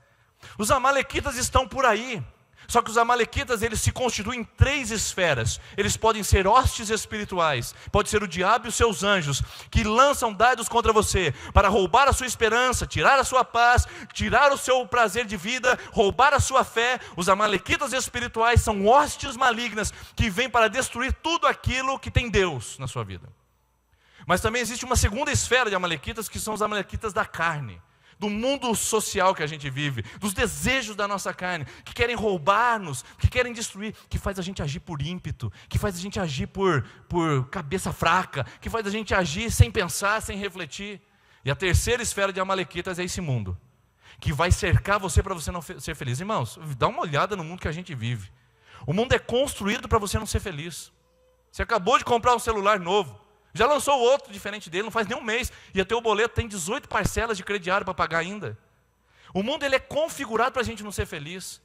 Os amalequitas estão por aí. Só que os amalequitas, eles se constituem em 3 esferas. Eles podem ser hostes espirituais, pode ser o diabo e os seus anjos, que lançam dardos contra você, para roubar a sua esperança, tirar a sua paz, tirar o seu prazer de vida, roubar a sua fé. Os amalequitas espirituais são hostes malignas, que vêm para destruir tudo aquilo que tem Deus na sua vida. Mas também existe uma segunda esfera de amalequitas, que são os amalequitas da carne, do mundo social que a gente vive, dos desejos da nossa carne, que querem roubar-nos, que querem destruir, que faz a gente agir por ímpeto, que faz a gente agir por cabeça fraca, que faz a gente agir sem pensar, sem refletir. E a terceira esfera de amalequitas é esse mundo, que vai cercar você para você não ser feliz. Irmãos, dá uma olhada no mundo que a gente vive. O mundo é construído para você não ser feliz. Você acabou de comprar um celular novo, Já lançou outro diferente dele, não faz nem um mês. E até o boleto tem 18 parcelas de crediário para pagar ainda. O mundo ele é configurado para a gente não ser feliz.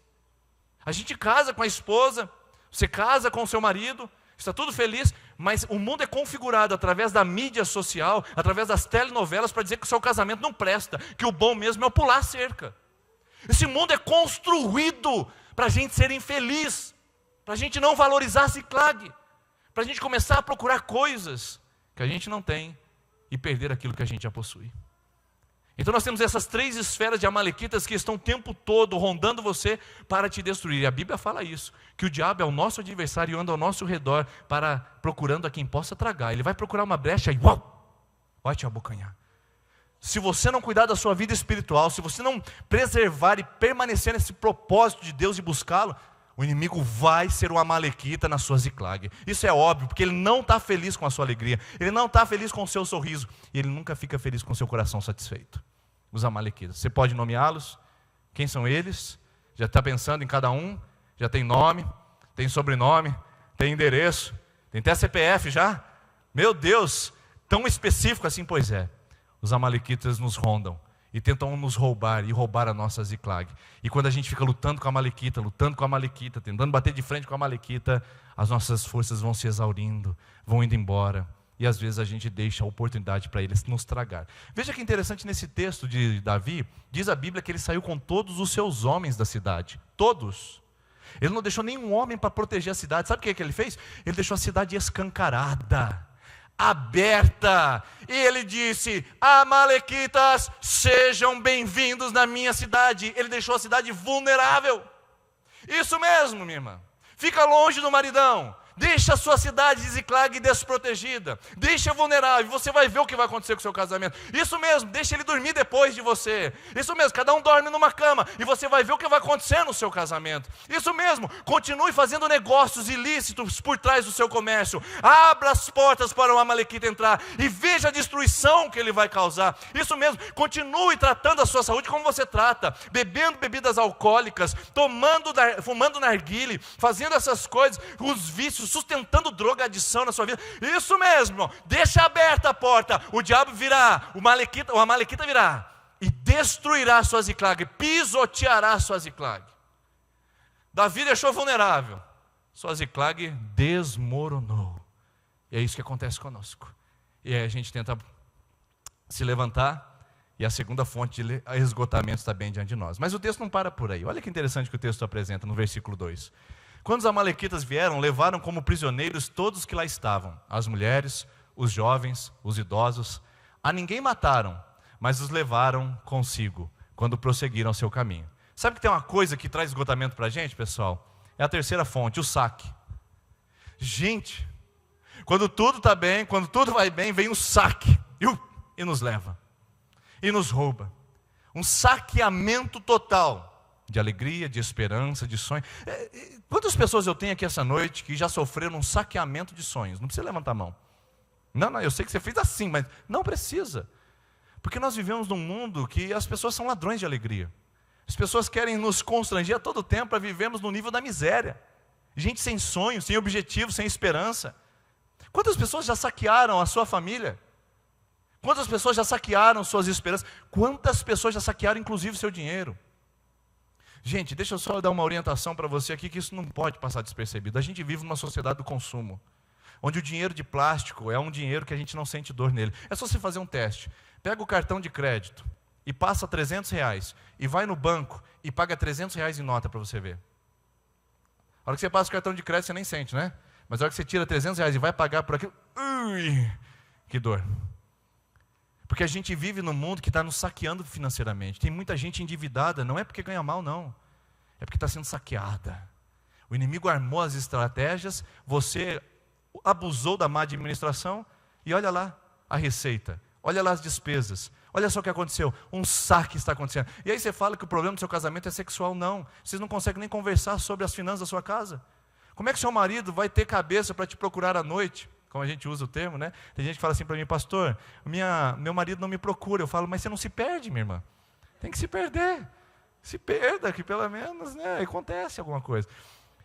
A gente casa com a esposa, você casa com o seu marido, está tudo feliz, mas o mundo é configurado através da mídia social, através das telenovelas, para dizer que o seu casamento não presta, que o bom mesmo é o pular a cerca. Esse mundo é construído para a gente ser infeliz, para a gente não valorizar a Ziclag, para a gente começar a procurar coisas que a gente não tem e perder aquilo que a gente já possui. Então nós temos essas 3 esferas de amalequitas que estão o tempo todo rondando você para te destruir. E a Bíblia fala isso, que o diabo é o nosso adversário e anda ao nosso redor procurando a quem possa tragar. Ele vai procurar uma brecha e vai te abocanhar. Se você não cuidar da sua vida espiritual, se você não preservar e permanecer nesse propósito de Deus e buscá-lo, o inimigo vai ser um amalequita na sua Ziclag. Isso é óbvio, porque ele não está feliz com a sua alegria, ele não está feliz com o seu sorriso, e ele nunca fica feliz com o seu coração satisfeito. Os amalequitas, você pode nomeá-los? Quem são eles? Já está pensando em cada um? Já tem nome, tem sobrenome, tem endereço, tem até CPF já? Meu Deus, tão específico assim? Pois é, os amalequitas nos rondam e tentam nos roubar e roubar a nossa Ziclag. E quando a gente fica lutando com a amalequita, tentando bater de frente com a amalequita, as nossas forças vão se exaurindo, vão indo embora. E às vezes a gente deixa a oportunidade para eles nos tragar. Veja que interessante nesse texto de Davi, diz a Bíblia que ele saiu com todos os seus homens da cidade. Todos. Ele não deixou nenhum homem para proteger a cidade. Sabe o que ele fez? Ele deixou a cidade escancarada, aberta, e ele disse: amalequitas, sejam bem-vindos na minha cidade. Ele deixou a cidade vulnerável. Isso mesmo, minha irmã, fica longe do maridão, deixa a sua cidade de Ziclag desprotegida, deixa vulnerável, você vai ver o que vai acontecer com o seu casamento. Isso mesmo, deixa ele dormir depois de você. Isso mesmo, cada um dorme numa cama e você vai ver o que vai acontecer no seu casamento. Isso mesmo, continue fazendo negócios ilícitos por trás do seu comércio. Abra as portas para o amalequita entrar e veja a destruição que ele vai causar. Isso mesmo, continue tratando a sua saúde como você trata, bebendo bebidas alcoólicas, fumando narguile, fazendo essas coisas, os vícios, sustentando drogadição na sua vida. Isso mesmo, deixa aberta a porta, o diabo virá, o amalequita virá e destruirá a sua Ziclag, pisoteará a sua Ziclag. Davi deixou vulnerável, sua Ziclag desmoronou. E é isso que acontece conosco. E aí a gente tenta se levantar e a segunda fonte de esgotamento está bem diante de nós. Mas o texto não para por aí. Olha que interessante que o texto apresenta no versículo 2. Quando os amalequitas vieram, levaram como prisioneiros todos que lá estavam, as mulheres, os jovens, os idosos. A ninguém mataram, mas os levaram consigo, quando prosseguiram ao seu caminho. Sabe que tem uma coisa que traz esgotamento para a gente, pessoal? É a terceira fonte, o saque. Gente, quando tudo está bem, quando tudo vai bem, vem o saque, e nos leva, e nos rouba. Um saqueamento total de alegria, de esperança, de sonho. Quantas pessoas eu tenho aqui essa noite que já sofreram um saqueamento de sonhos? Não precisa levantar a mão. Não, eu sei que você fez assim, mas não precisa. Porque nós vivemos num mundo que as pessoas são ladrões de alegria. As pessoas querem nos constranger a todo tempo para vivermos no nível da miséria. Gente sem sonho, sem objetivo, sem esperança. Quantas pessoas já saquearam a sua família? Quantas pessoas já saquearam suas esperanças? Quantas pessoas já saquearam inclusive seu dinheiro? Gente, deixa eu só dar uma orientação para você aqui, que isso não pode passar despercebido. A gente vive numa sociedade do consumo, onde o dinheiro de plástico é um dinheiro que a gente não sente dor nele. É só você fazer um teste. Pega o cartão de crédito e passa R$300 e vai no banco e paga R$300 em nota para você ver. A hora que você passa o cartão de crédito você nem sente, né? Mas a hora que você tira R$300 e vai pagar por aquilo, que dor. Porque a gente vive num mundo que está nos saqueando financeiramente. Tem muita gente endividada, não é porque ganha mal, não. É porque está sendo saqueada. O inimigo armou as estratégias, você abusou da má administração, e olha lá a receita, olha lá as despesas, olha só o que aconteceu, um saque está acontecendo. E aí você fala que o problema do seu casamento é sexual, não. Vocês não conseguem nem conversar sobre as finanças da sua casa. Como é que seu marido vai ter cabeça para te procurar à noite? Como a gente usa o termo, né? Tem gente que fala assim para mim: pastor, meu marido não me procura. Eu falo: mas você não se perde, minha irmã. Tem que se perder. Se perda, que pelo menos, né, acontece alguma coisa.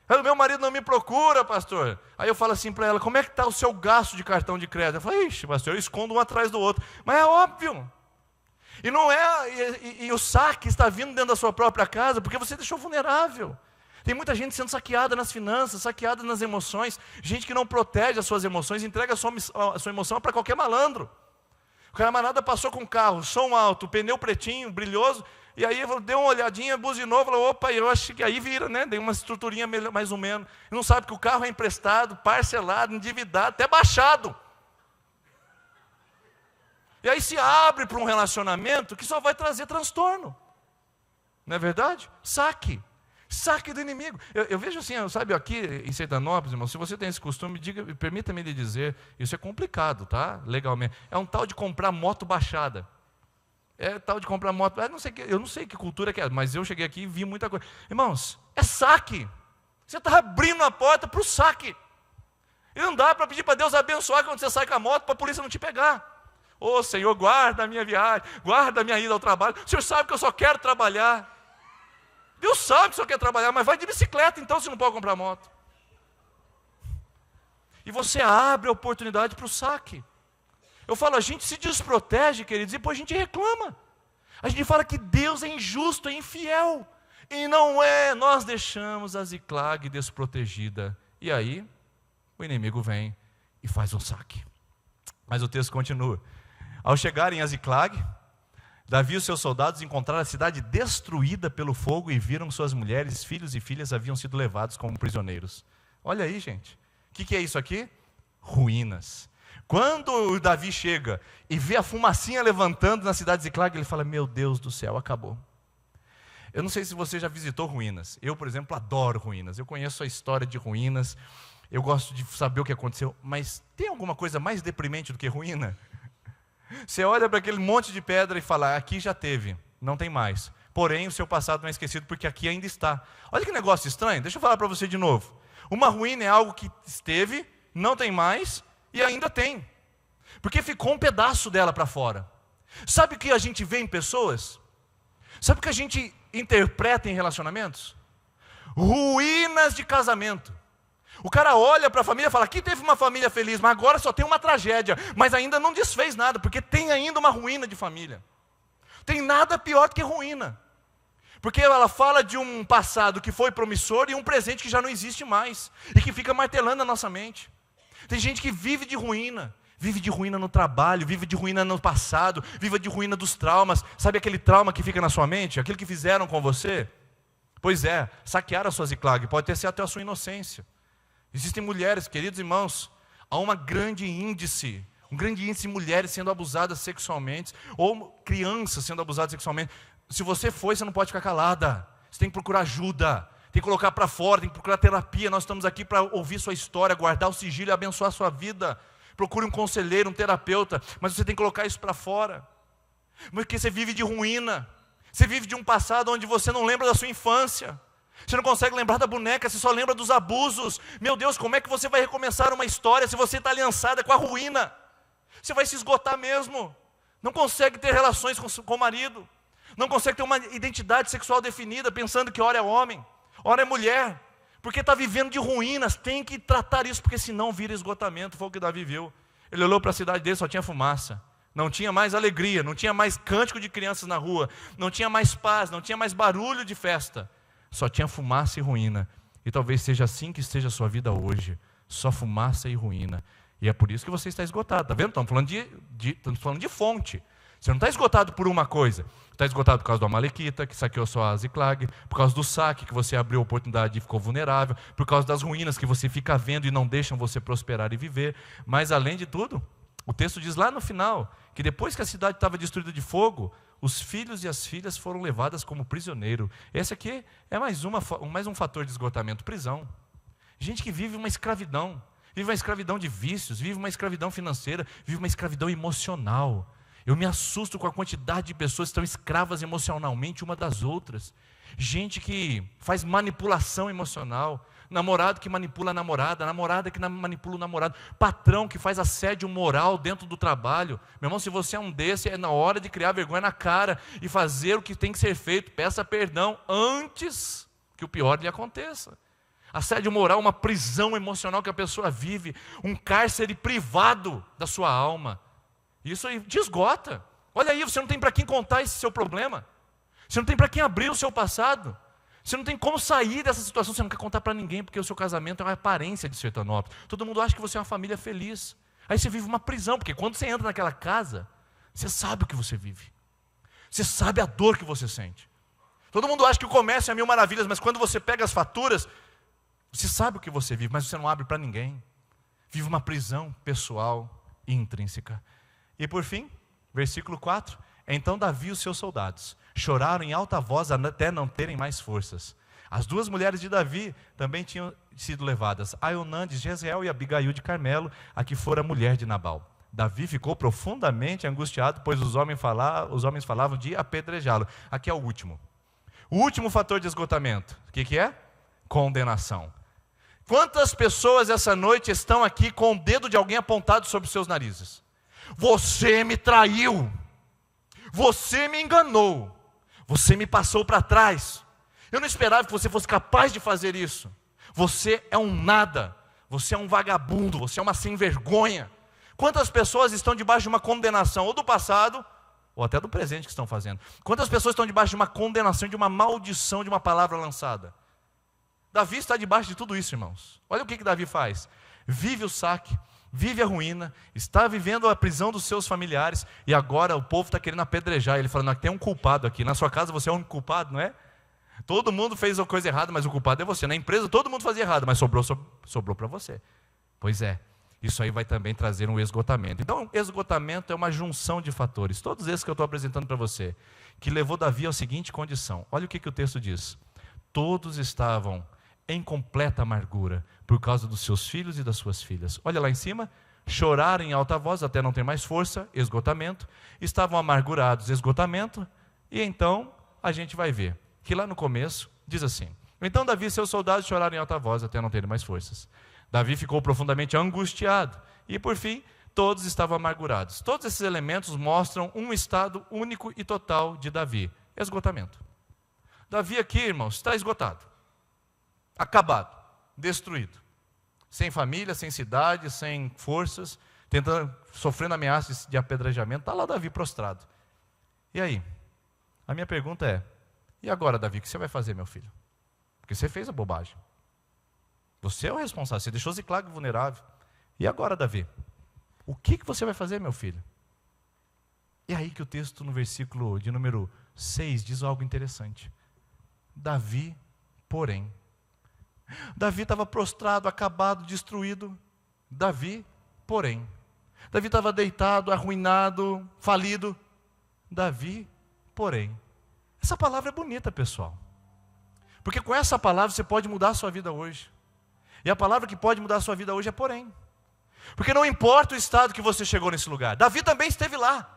O meu marido não me procura, pastor. Aí eu falo assim para ela, como é que está o seu gasto de cartão de crédito? Ela fala, ixi, pastor, eu escondo um atrás do outro. Mas é óbvio. E não é, e o saque está vindo dentro da sua própria casa, porque você deixou vulnerável. Tem muita gente sendo saqueada nas finanças, saqueada nas emoções, gente que não protege as suas emoções, entrega a sua emoção para qualquer malandro. O camarada passou com o carro, som alto, pneu pretinho, brilhoso, e aí deu uma olhadinha, buzinou, falou, opa, eu acho que aí vira, né? Deu uma estruturinha mais ou menos. E não sabe que o carro é emprestado, parcelado, endividado, até baixado. E aí se abre para um relacionamento que só vai trazer transtorno. Não é verdade? Saque do inimigo. Eu vejo assim, sabe, aqui em Sertanópolis, irmão, se você tem esse costume, permita-me lhe dizer, isso é complicado, tá? Legalmente. É um tal de comprar moto baixada. É tal de comprar moto. Eu não sei que cultura que é, mas eu cheguei aqui e vi muita coisa. Irmãos, é saque. Você está abrindo a porta para o saque. E não dá para pedir para Deus abençoar quando você sai com a moto para a polícia não te pegar. Ô Senhor, guarda a minha viagem, guarda a minha ida ao trabalho. O Senhor sabe que eu só quero trabalhar. Deus sabe que o Senhor quer trabalhar, mas vai de bicicleta então, se não pode comprar moto. E você abre a oportunidade para o saque. Eu falo, a gente se desprotege, queridos, e depois a gente reclama. A gente fala que Deus é injusto, é infiel. E não é, nós deixamos a Ziclag desprotegida. E aí, o inimigo vem e faz um saque. Mas o texto continua. Ao chegarem a Ziclag, Davi e os seus soldados encontraram a cidade destruída pelo fogo e viram suas mulheres, filhos e filhas haviam sido levados como prisioneiros. Olha aí, gente. O que é isso aqui? Ruínas. Quando o Davi chega e vê a fumacinha levantando na cidade de Ziclag, ele fala, meu Deus do céu, acabou. Eu não sei se você já visitou ruínas. Eu, por exemplo, adoro ruínas. Eu conheço a história de ruínas. Eu gosto de saber o que aconteceu. Mas tem alguma coisa mais deprimente do que ruína? Você olha para aquele monte de pedra e fala, aqui já teve, não tem mais. Porém, o seu passado não é esquecido porque aqui ainda está. Olha que negócio estranho. Deixa eu falar para você de novo. Uma ruína é algo que esteve, não tem mais e ainda tem. Porque ficou um pedaço dela para fora. Sabe o que a gente vê em pessoas? Sabe o que a gente interpreta em relacionamentos? Ruínas de casamento. O cara olha para a família e fala, aqui teve uma família feliz, mas agora só tem uma tragédia. Mas ainda não desfez nada, porque tem ainda uma ruína de família. Tem nada pior do que ruína. Porque ela fala de um passado que foi promissor e um presente que já não existe mais. E que fica martelando a nossa mente. Tem gente que vive de ruína. Vive de ruína no trabalho, vive de ruína no passado, vive de ruína dos traumas. Sabe aquele trauma que fica na sua mente? Aquilo que fizeram com você? Pois é, saquearam a sua Ziclag, pode ter sido até a sua inocência. Existem mulheres, queridos irmãos, há um grande índice de mulheres sendo abusadas sexualmente, ou crianças sendo abusadas sexualmente. Se você foi, você não pode ficar calada. Você tem que procurar ajuda, tem que colocar para fora, tem que procurar terapia. Nós estamos aqui para ouvir sua história, guardar o sigilo e abençoar a sua vida. Procure um conselheiro, um terapeuta, mas você tem que colocar isso para fora. Porque você vive de ruína, você vive de um passado onde você não lembra da sua infância. Você não consegue lembrar da boneca, você só lembra dos abusos. Meu Deus, como é que você vai recomeçar uma história se você está aliançada com a ruína? Você vai se esgotar mesmo. Não consegue ter relações com o marido. Não consegue ter uma identidade sexual definida, pensando que ora é homem, ora é mulher. Porque está vivendo de ruínas, tem que tratar isso, porque senão vira esgotamento. Foi o que Davi viu. Ele olhou para a cidade dele, só tinha fumaça. Não tinha mais alegria, não tinha mais cântico de crianças na rua, não tinha mais paz, não tinha mais barulho de festa. Só tinha fumaça e ruína. E talvez seja assim que esteja a sua vida hoje. Só fumaça e ruína. E é por isso que você está esgotado. Está vendo? Estamos falando de fonte. Você não está esgotado por uma coisa. Está esgotado por causa do Amalequita, que saqueou sua Ziclag, por causa do saque, que você abriu a oportunidade e ficou vulnerável, por causa das ruínas que você fica vendo e não deixam você prosperar e viver. Mas além de tudo, o texto diz lá no final, que depois que a cidade estava destruída de fogo, os filhos e as filhas foram levadas como prisioneiro. Esse aqui é mais um fator de esgotamento, prisão. Gente que vive uma escravidão de vícios, vive uma escravidão financeira, vive uma escravidão emocional. Eu me assusto com a quantidade de pessoas que estão escravas emocionalmente uma das outras. Gente que faz manipulação emocional, namorado que manipula a namorada que manipula o namorado, patrão que faz assédio moral dentro do trabalho. Meu irmão, se você é um desse, é na hora de criar vergonha na cara e fazer o que tem que ser feito. Peça perdão antes que o pior lhe aconteça. Assédio moral é uma prisão emocional que a pessoa vive, um cárcere privado da sua alma. Isso aí te esgota. Olha aí, você não tem para quem contar esse seu problema. Você não tem para quem abrir o seu passado. Você não tem como sair dessa situação, você não quer contar para ninguém, porque o seu casamento é uma aparência de Sertanópolis. Todo mundo acha que você é uma família feliz. Aí você vive uma prisão, porque quando você entra naquela casa, você sabe o que você vive. Você sabe a dor que você sente. Todo mundo acha que o comércio é mil maravilhas, mas quando você pega as faturas, você sabe o que você vive, mas você não abre para ninguém. Vive uma prisão pessoal e intrínseca. E por fim, versículo 4, então Davi e os seus soldados choraram em alta voz até não terem mais forças. As duas mulheres de Davi também tinham sido levadas, Aionã de Jezreel e Abigail de Carmelo, a que fora mulher de Nabal. Davi ficou profundamente angustiado, pois os homens falavam de apedrejá-lo. Aqui é o último. O último fator de esgotamento. O que é? Condenação. Quantas pessoas essa noite estão aqui com o dedo de alguém apontado sobre seus narizes? Você me traiu. Você me enganou. Você me passou para trás. Eu não esperava que você fosse capaz de fazer isso. Você é um nada. Você é um vagabundo. Você é uma sem vergonha. Quantas pessoas estão debaixo de uma condenação, ou do passado, ou até do presente que estão fazendo? Quantas pessoas estão debaixo de uma condenação, de uma maldição, de uma palavra lançada? Davi está debaixo de tudo isso, irmãos. Olha o que Davi faz. Vive o saque, vive a ruína, está vivendo a prisão dos seus familiares, e agora o povo está querendo apedrejar. Ele fala, não, tem um culpado aqui. Na sua casa você é o único culpado, não é? Todo mundo fez a coisa errada, mas o culpado é você. Na empresa todo mundo fazia errado, mas sobrou para você. Pois é. Isso aí vai também trazer um esgotamento. Então, esgotamento é uma junção de fatores, todos esses que eu estou apresentando para você, que levou Davi à seguinte condição. Olha o que o texto diz. Todos estavam em completa amargura, por causa dos seus filhos e das suas filhas. Olha lá em cima, choraram em alta voz até não ter mais força, esgotamento. Estavam amargurados, esgotamento. E então, a gente vai ver, que lá no começo, diz assim. Então Davi e seus soldados choraram em alta voz até não terem mais forças. Davi ficou profundamente angustiado e, por fim, todos estavam amargurados. Todos esses elementos mostram um estado único e total de Davi: esgotamento. Davi aqui, irmãos, está esgotado, acabado, destruído, sem família, sem cidade, sem forças, sofrendo ameaças de apedrejamento. Está lá Davi prostrado. E aí? A minha pergunta é: e agora, Davi, o que você vai fazer, meu filho? Porque você fez a bobagem. Você é o responsável, você deixou Ziclag vulnerável. E agora, Davi? O que você vai fazer, meu filho? E aí que o texto no versículo de número 6 diz algo interessante. Davi, porém. Davi estava prostrado, acabado, destruído. Davi, porém. Davi estava deitado, arruinado, falido. Davi, porém. Essa palavra é bonita, pessoal. Porque com essa palavra você pode mudar a sua vida hoje. E a palavra que pode mudar a sua vida hoje é porém. Porque não importa o estado que você chegou nesse lugar. Davi também esteve lá.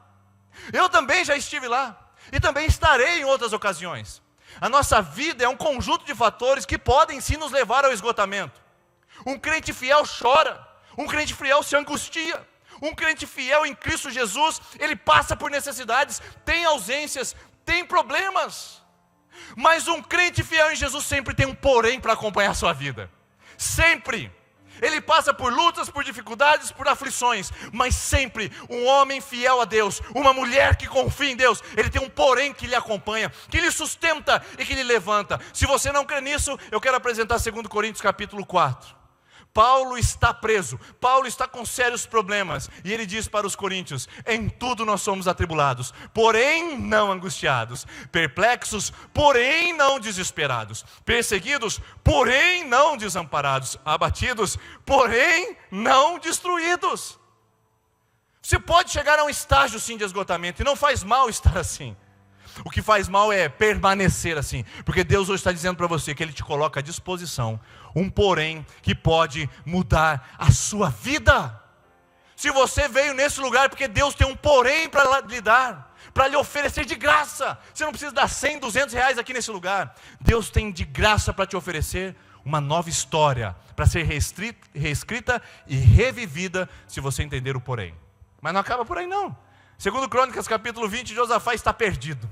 Eu também já estive lá. E também estarei em outras ocasiões. A nossa vida é um conjunto de fatores que podem sim nos levar ao esgotamento. Um crente fiel chora. Um crente fiel se angustia. Um crente fiel em Cristo Jesus, ele passa por necessidades, tem ausências, tem problemas. Mas um crente fiel em Jesus sempre tem um porém para acompanhar a sua vida. Sempre. Ele passa por lutas, por dificuldades, por aflições, mas sempre um homem fiel a Deus, uma mulher que confia em Deus, ele tem um porém que lhe acompanha, que lhe sustenta e que lhe levanta. Se você não crê nisso, eu quero apresentar 2 Coríntios capítulo 4. Paulo está preso, Paulo está com sérios problemas, e ele diz para os coríntios: em tudo nós somos atribulados, porém não angustiados, perplexos, porém não desesperados, perseguidos, porém não desamparados, abatidos, porém não destruídos. Você pode chegar a um estágio sim de esgotamento, e não faz mal estar assim. O que faz mal é permanecer assim, porque Deus hoje está dizendo para você que Ele te coloca à disposição um porém que pode mudar a sua vida. Se você veio nesse lugar porque Deus tem um porém para lhe dar, para lhe oferecer de graça, você não precisa dar 100, 200 reais aqui nesse lugar. Deus tem de graça para te oferecer uma nova história, para ser reescrita e revivida, se você entender o porém. Mas não acaba por aí não. 2 Crônicas capítulo 20, Josafá está perdido.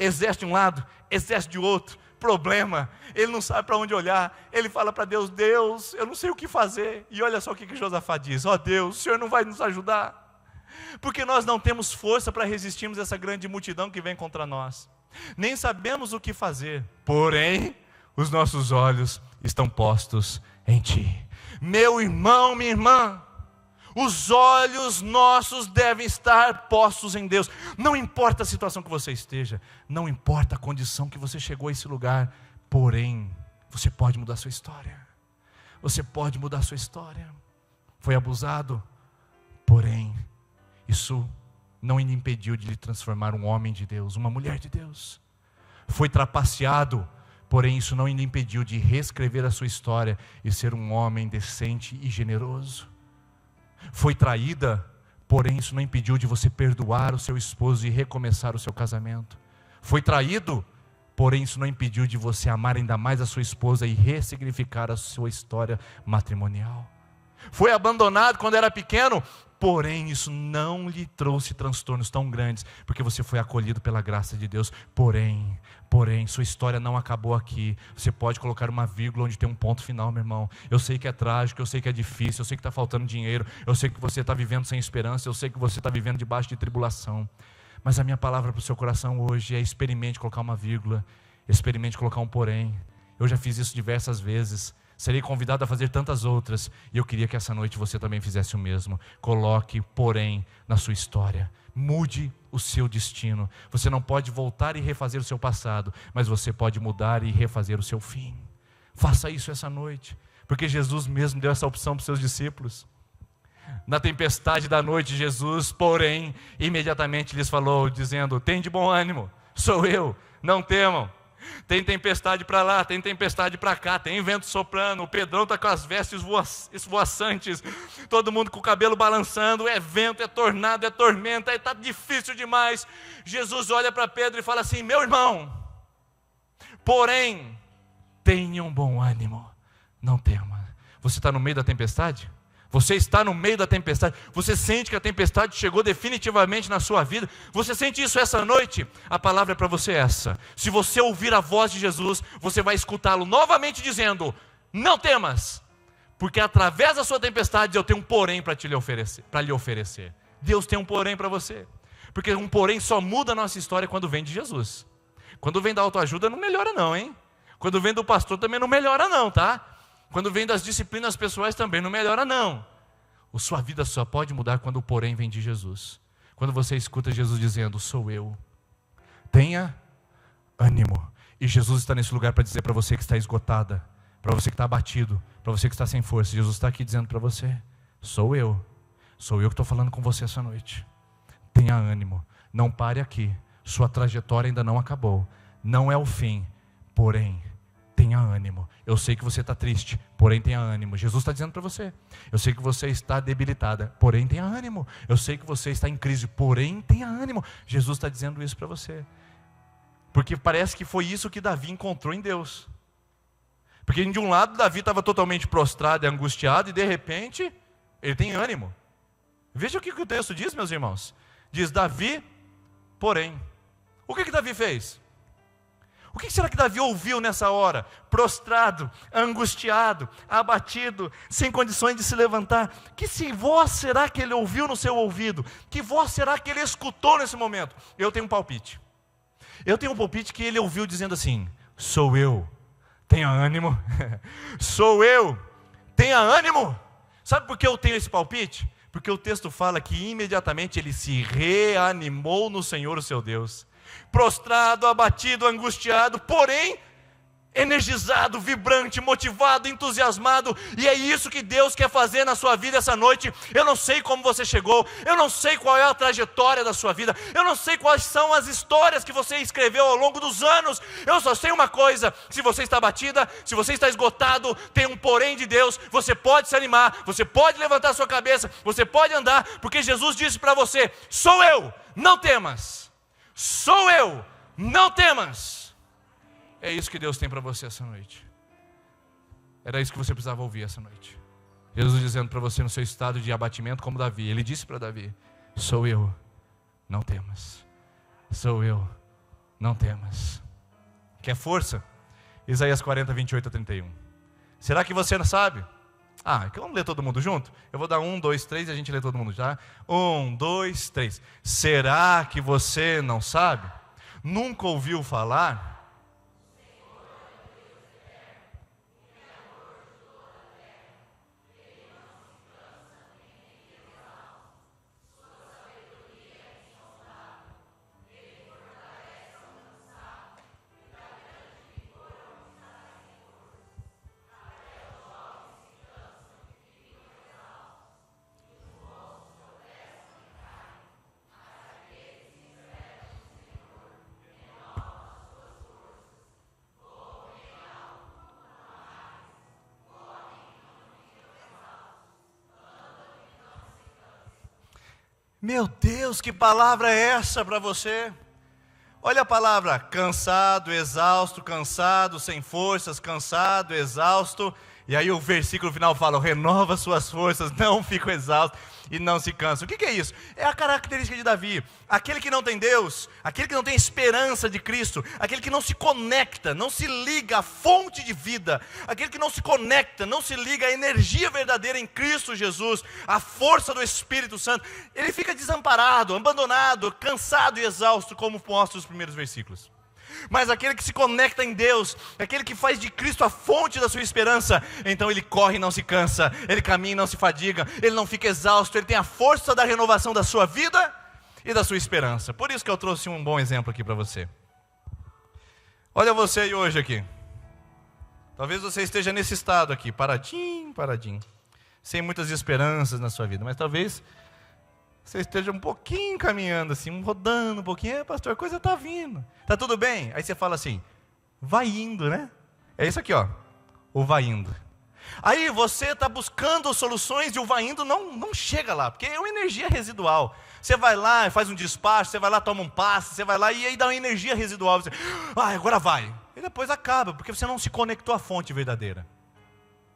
Exército de um lado, exército de outro, problema, ele não sabe para onde olhar, ele fala para Deus: Deus, eu não sei o que fazer. E olha só o que Josafá diz: ó Deus, o Senhor não vai nos ajudar, porque nós não temos força para resistirmos a essa grande multidão que vem contra nós, nem sabemos o que fazer, porém, os nossos olhos estão postos em Ti. Meu irmão, minha irmã, os olhos nossos devem estar postos em Deus. Não importa a situação que você esteja, não importa a condição que você chegou a esse lugar, porém, você pode mudar a sua história. Você pode mudar a sua história. Foi abusado, porém, isso não lhe impediu de lhe transformar um homem de Deus, uma mulher de Deus. Foi trapaceado, porém, isso não lhe impediu de reescrever a sua história e ser um homem decente e generoso. Foi traída, porém isso não impediu de você perdoar o seu esposo e recomeçar o seu casamento. Foi traído, porém isso não impediu de você amar ainda mais a sua esposa e ressignificar a sua história matrimonial. Foi abandonado quando era pequeno, porém isso não lhe trouxe transtornos tão grandes, porque você foi acolhido pela graça de Deus. Porém, sua história não acabou aqui. Você pode colocar uma vírgula onde tem um ponto final, meu irmão. Eu sei que é trágico, eu sei que é difícil, eu sei que está faltando dinheiro, eu sei que você está vivendo sem esperança, eu sei que você está vivendo debaixo de tribulação. Mas a minha palavra para o seu coração hoje é: experimente colocar uma vírgula, experimente colocar um porém. Eu já fiz isso diversas vezes. Serei convidado a fazer tantas outras, e eu queria que essa noite você também fizesse o mesmo. Coloque porém na sua história. Mude o seu destino. Você não pode voltar e refazer o seu passado, mas você pode mudar e refazer o seu fim. Faça isso essa noite, porque Jesus mesmo deu essa opção para os seus discípulos. Na tempestade da noite, Jesus, porém, imediatamente lhes falou, dizendo: tende bom ânimo, sou eu, não temam. Tem tempestade para lá, tem tempestade para cá, tem vento soprando, o Pedrão está com as vestes esvoaçantes, todo mundo com o cabelo balançando, é vento, é tornado, é tormenta, está difícil demais. Jesus olha para Pedro e fala assim: meu irmão, porém, tenha um bom ânimo, não tema. Você está no meio da tempestade? Você está no meio da tempestade? Você sente que a tempestade chegou definitivamente na sua vida? Você sente isso essa noite? A palavra é para você essa: se você ouvir a voz de Jesus, você vai escutá-lo novamente dizendo: não temas, porque através da sua tempestade eu tenho um porém para lhe oferecer. Deus tem um porém para você, porque um porém só muda a nossa história quando vem de Jesus. Quando vem da autoajuda não melhora não, hein? Quando vem do pastor também não melhora não, tá? Quando vem das disciplinas pessoais também não melhora não. A sua vida só pode mudar quando o porém vem de Jesus. Quando você escuta Jesus dizendo: sou eu, tenha ânimo. E Jesus está nesse lugar para dizer para você que está esgotada, para você que está abatido, para você que está sem força. Jesus está aqui dizendo para você: sou eu que estou falando com você essa noite. Tenha ânimo, não pare aqui, sua trajetória ainda não acabou, não é o fim, porém, tenha ânimo. Eu sei que você está triste, porém tenha ânimo. Jesus está dizendo para você: eu sei que você está debilitada, porém tenha ânimo. Eu sei que você está em crise, porém tenha ânimo. Jesus está dizendo isso para você, porque parece que foi isso que Davi encontrou em Deus. Porque de um lado Davi estava totalmente prostrado e angustiado, e de repente ele tem ânimo. Veja o que o texto diz, meus irmãos. Diz: Davi, porém. O que Davi fez? O que será que Davi ouviu nessa hora? Prostrado, angustiado, abatido, sem condições de se levantar. Que voz será que ele ouviu no seu ouvido? Que voz será que ele escutou nesse momento? Eu tenho um palpite. Eu tenho um palpite que ele ouviu dizendo assim: sou eu, tenha ânimo. Sou eu, tenha ânimo. Sabe por que eu tenho esse palpite? Porque o texto fala que imediatamente ele se reanimou no Senhor, o seu Deus. Prostrado, abatido, angustiado, porém energizado, vibrante, motivado, entusiasmado. E é isso que Deus quer fazer na sua vida essa noite. Eu não sei como você chegou, eu não sei qual é a trajetória da sua vida, eu não sei quais são as histórias que você escreveu ao longo dos anos. Eu só sei uma coisa: se você está abatida, se você está esgotado, tem um porém de Deus. Você pode se animar, você pode levantar sua cabeça, você pode andar, porque Jesus disse para você: sou eu, não temas. Sou eu, não temas. É isso que Deus tem para você essa noite. Era isso que você precisava ouvir essa noite. Jesus dizendo para você no seu estado de abatimento como Davi. Ele disse para Davi: sou eu, não temas. Sou eu, não temas. Quer força? Isaías 40, 28 a 31. Será que você não sabe? Então vamos ler todo mundo junto? Eu vou dar 1, 2, 3 e a gente lê todo mundo já. 1, 2, 3. Será que você não sabe? Nunca ouviu falar? Meu Deus, que palavra é essa para você? Olha a palavra: cansado, exausto, sem forças, cansado, exausto. E aí o versículo final fala: renova suas forças, não fico exausto e não se cansa. O que é isso? É a característica de Davi. Aquele que não tem Deus, aquele que não tem esperança de Cristo, aquele que não se conecta, não se liga à fonte de vida, aquele que não se conecta, não se liga à energia verdadeira em Cristo Jesus, à força do Espírito Santo, ele fica desamparado, abandonado, cansado e exausto, como mostra os primeiros versículos. Mas aquele que se conecta em Deus, aquele que faz de Cristo a fonte da sua esperança, então ele corre e não se cansa, ele caminha e não se fadiga, ele não fica exausto, ele tem a força da renovação da sua vida e da sua esperança. Por isso que eu trouxe um bom exemplo aqui para você. Olha você aí hoje aqui. Talvez você esteja nesse estado aqui, paradinho, sem muitas esperanças na sua vida, mas talvez você esteja um pouquinho caminhando assim, rodando um pouquinho. Pastor, a coisa está vindo. Está tudo bem? Aí você fala assim: vai indo, né? É isso aqui, ó. O vai indo. Aí você está buscando soluções e o vai indo não chega lá, porque é uma energia residual. Você vai lá e faz um despacho, você vai lá, toma um passe, você vai lá e aí dá uma energia residual. Você, agora vai. E depois acaba, porque você não se conectou à fonte verdadeira.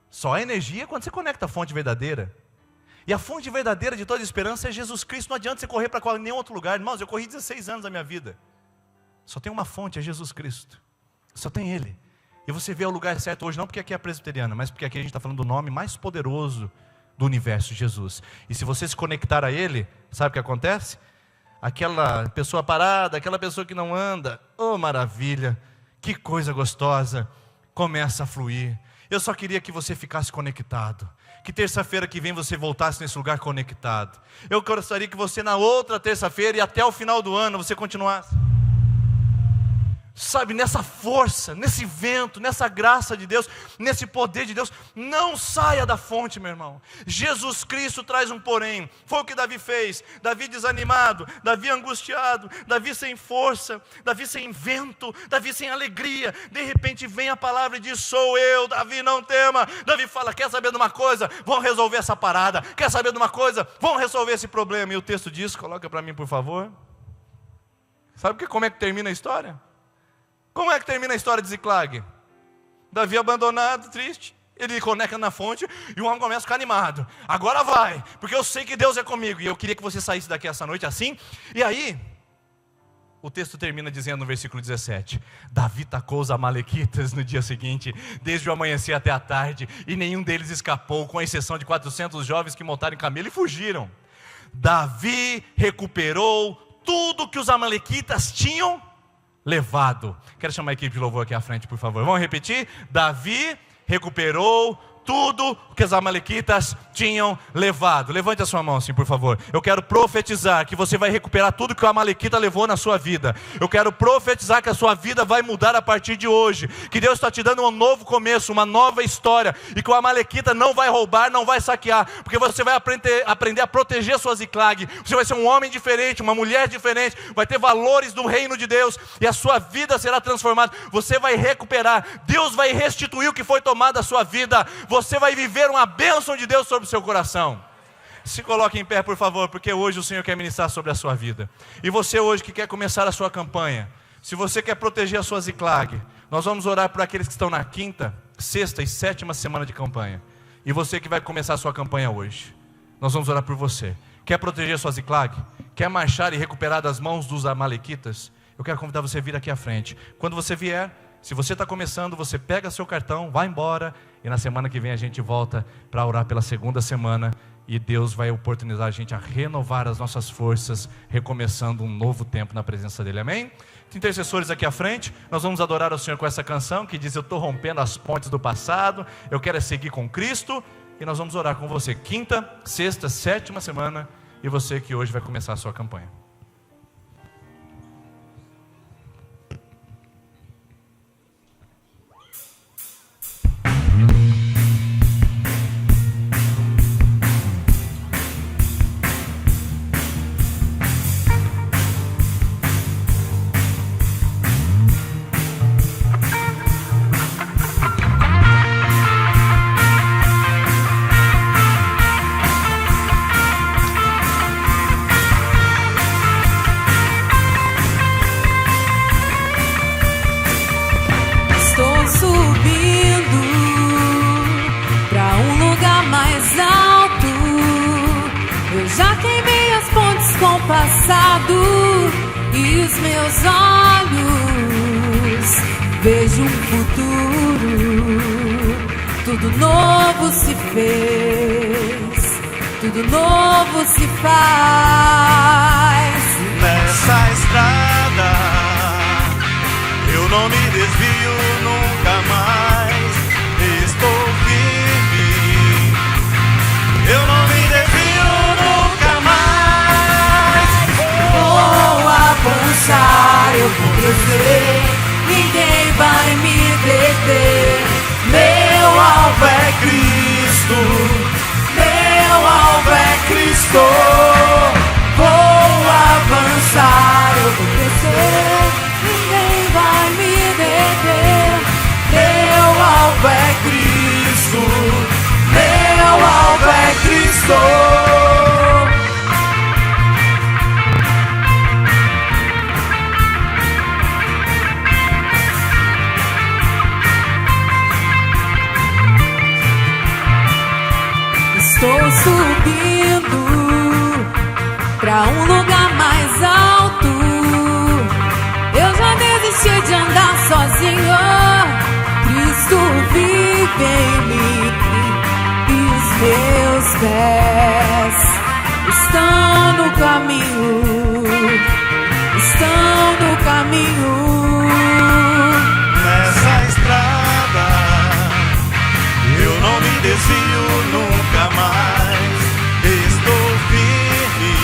Só a energia quando você conecta à fonte verdadeira. E a fonte verdadeira de toda esperança é Jesus Cristo. Não adianta você correr para nenhum outro lugar. Irmãos, eu corri 16 anos da minha vida. Só tem uma fonte, é Jesus Cristo. Só tem Ele. E você vê o lugar certo hoje, não porque aqui é presbiteriana, mas porque aqui a gente está falando do nome mais poderoso do universo, Jesus. E se você se conectar a Ele, sabe o que acontece? Aquela pessoa parada, aquela pessoa que não anda, oh maravilha, que coisa gostosa, começa a fluir. Eu só queria que você ficasse conectado. Que terça-feira que vem você voltasse nesse lugar conectado. Eu gostaria que você na outra terça-feira e até o final do ano você continuasse. Sabe, nessa força, nesse vento, nessa graça de Deus, nesse poder de Deus. Não saia da fonte, meu irmão. Jesus Cristo traz um porém. Foi o que Davi fez. Davi desanimado, Davi angustiado, Davi sem força, Davi sem vento, Davi sem alegria. De repente vem a palavra e diz: sou eu, Davi, não tema. Davi fala: quer saber de uma coisa? Vamos resolver essa parada. Quer saber de uma coisa? Vamos resolver esse problema. E o texto diz, coloca para mim por favor. Sabe como é que termina a história? Como é que termina a história de Ziclag? Davi abandonado, triste, ele conecta na fonte e o homem começa a ficar animado. Agora vai, porque eu sei que Deus é comigo. E eu queria que você saísse daqui essa noite assim. E aí, o texto termina dizendo no versículo 17: Davi tacou os amalequitas no dia seguinte, desde o amanhecer até a tarde, e nenhum deles escapou, com exceção de 400 jovens que montaram em camelo e fugiram. Davi recuperou tudo que os amalequitas tinham levado. Quero chamar a equipe de louvor aqui à frente, por favor. Vamos repetir? Davi recuperou tudo que os amalequitas tinham levado. Levante a sua mão assim, por favor. Eu quero profetizar que você vai recuperar tudo que o amalequita levou na sua vida. Eu quero profetizar que a sua vida vai mudar a partir de hoje, que Deus está te dando um novo começo, uma nova história, e que o amalequita não vai roubar, não vai saquear, porque você vai aprender a proteger sua Ziclag. Você vai ser um homem diferente, uma mulher diferente, vai ter valores do reino de Deus, e a sua vida será transformada. Você vai recuperar, Deus vai restituir o que foi tomado da sua vida. Você vai viver uma bênção de Deus sobre o seu coração. Se coloque em pé, por favor, porque hoje o Senhor quer ministrar sobre a sua vida. E você hoje que quer começar a sua campanha, se você quer proteger a sua Ziclag, nós vamos orar por aqueles que estão na 5ª, 6ª e 7ª semana de campanha. E você que vai começar a sua campanha hoje, nós vamos orar por você. Quer proteger a sua Ziclag? Quer marchar e recuperar das mãos dos amalequitas? Eu quero convidar você a vir aqui à frente. Quando você vier, Se você está começando, você pega seu cartão, vai embora, e na semana que vem a gente volta para orar pela segunda semana, e Deus vai oportunizar a gente a renovar as nossas forças, recomeçando um novo tempo na presença dEle, amém? Intercessores aqui à frente, nós vamos adorar ao Senhor com essa canção que diz: eu estou rompendo as pontes do passado, eu quero seguir com Cristo, e nós vamos orar com você, quinta, sexta, sétima semana, e você que hoje vai começar a sua campanha. Passado e os meus olhos vejo um futuro. Tudo novo se fez, tudo novo se faz. Nessa estrada eu não me desvio nunca mais. Estou firme, eu não me desvio nunca mais. Vou avançar, eu vou crescer, ninguém vai me deter. Meu alvo é Cristo, meu alvo é Cristo. Vou avançar, eu vou crescer, ninguém vai me deter. Meu alvo é Cristo, meu alvo é Cristo. Estou subindo pra um lugar mais alto. Eu já desisti de andar sozinho. Cristo vive em mim e os meus pés estão no caminho, estão no caminho. Nessa estrada eu não me desvio nunca mais. Estou firme,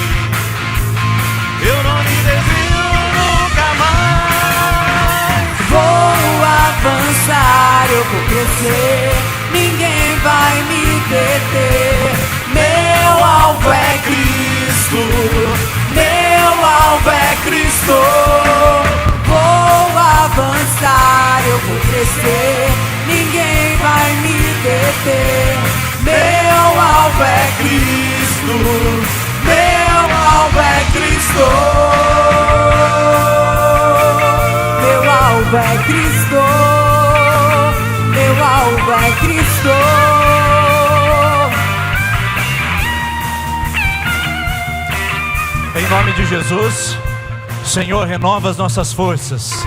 eu não me desvio nunca mais. Vou avançar, eu vou crescer, ninguém vai me deter. Meu alvo é Cristo, meu alvo é Cristo. Vou avançar, eu vou crescer, ninguém vai me deter. Meu alvo é Cristo, meu alvo é Cristo. Meu alvo é Cristo, meu alvo é Cristo. Em nome de Jesus, Senhor, renova as nossas forças,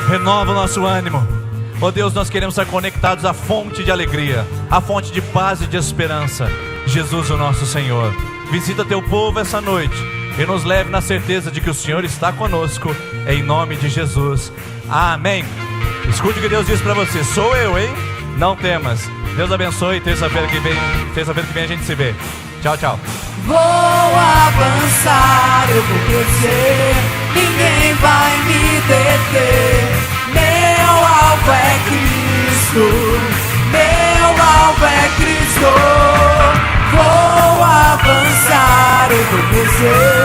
renova o nosso ânimo. Oh Deus, nós queremos estar conectados à fonte de alegria, à fonte de paz e de esperança. Jesus, o nosso Senhor, visita teu povo essa noite e nos leve na certeza de que o Senhor está conosco, em nome de Jesus, amém. Escute o que Deus diz para você: sou eu, hein? Não temas. Deus abençoe. Terça-feira que vem a gente se vê. Tchau, tchau. Vou avançar, eu vou crescer, ninguém vai me deter. Meu alvo é Cristo, meu alvo é Cristo. Vou avançar, eu vou crescer,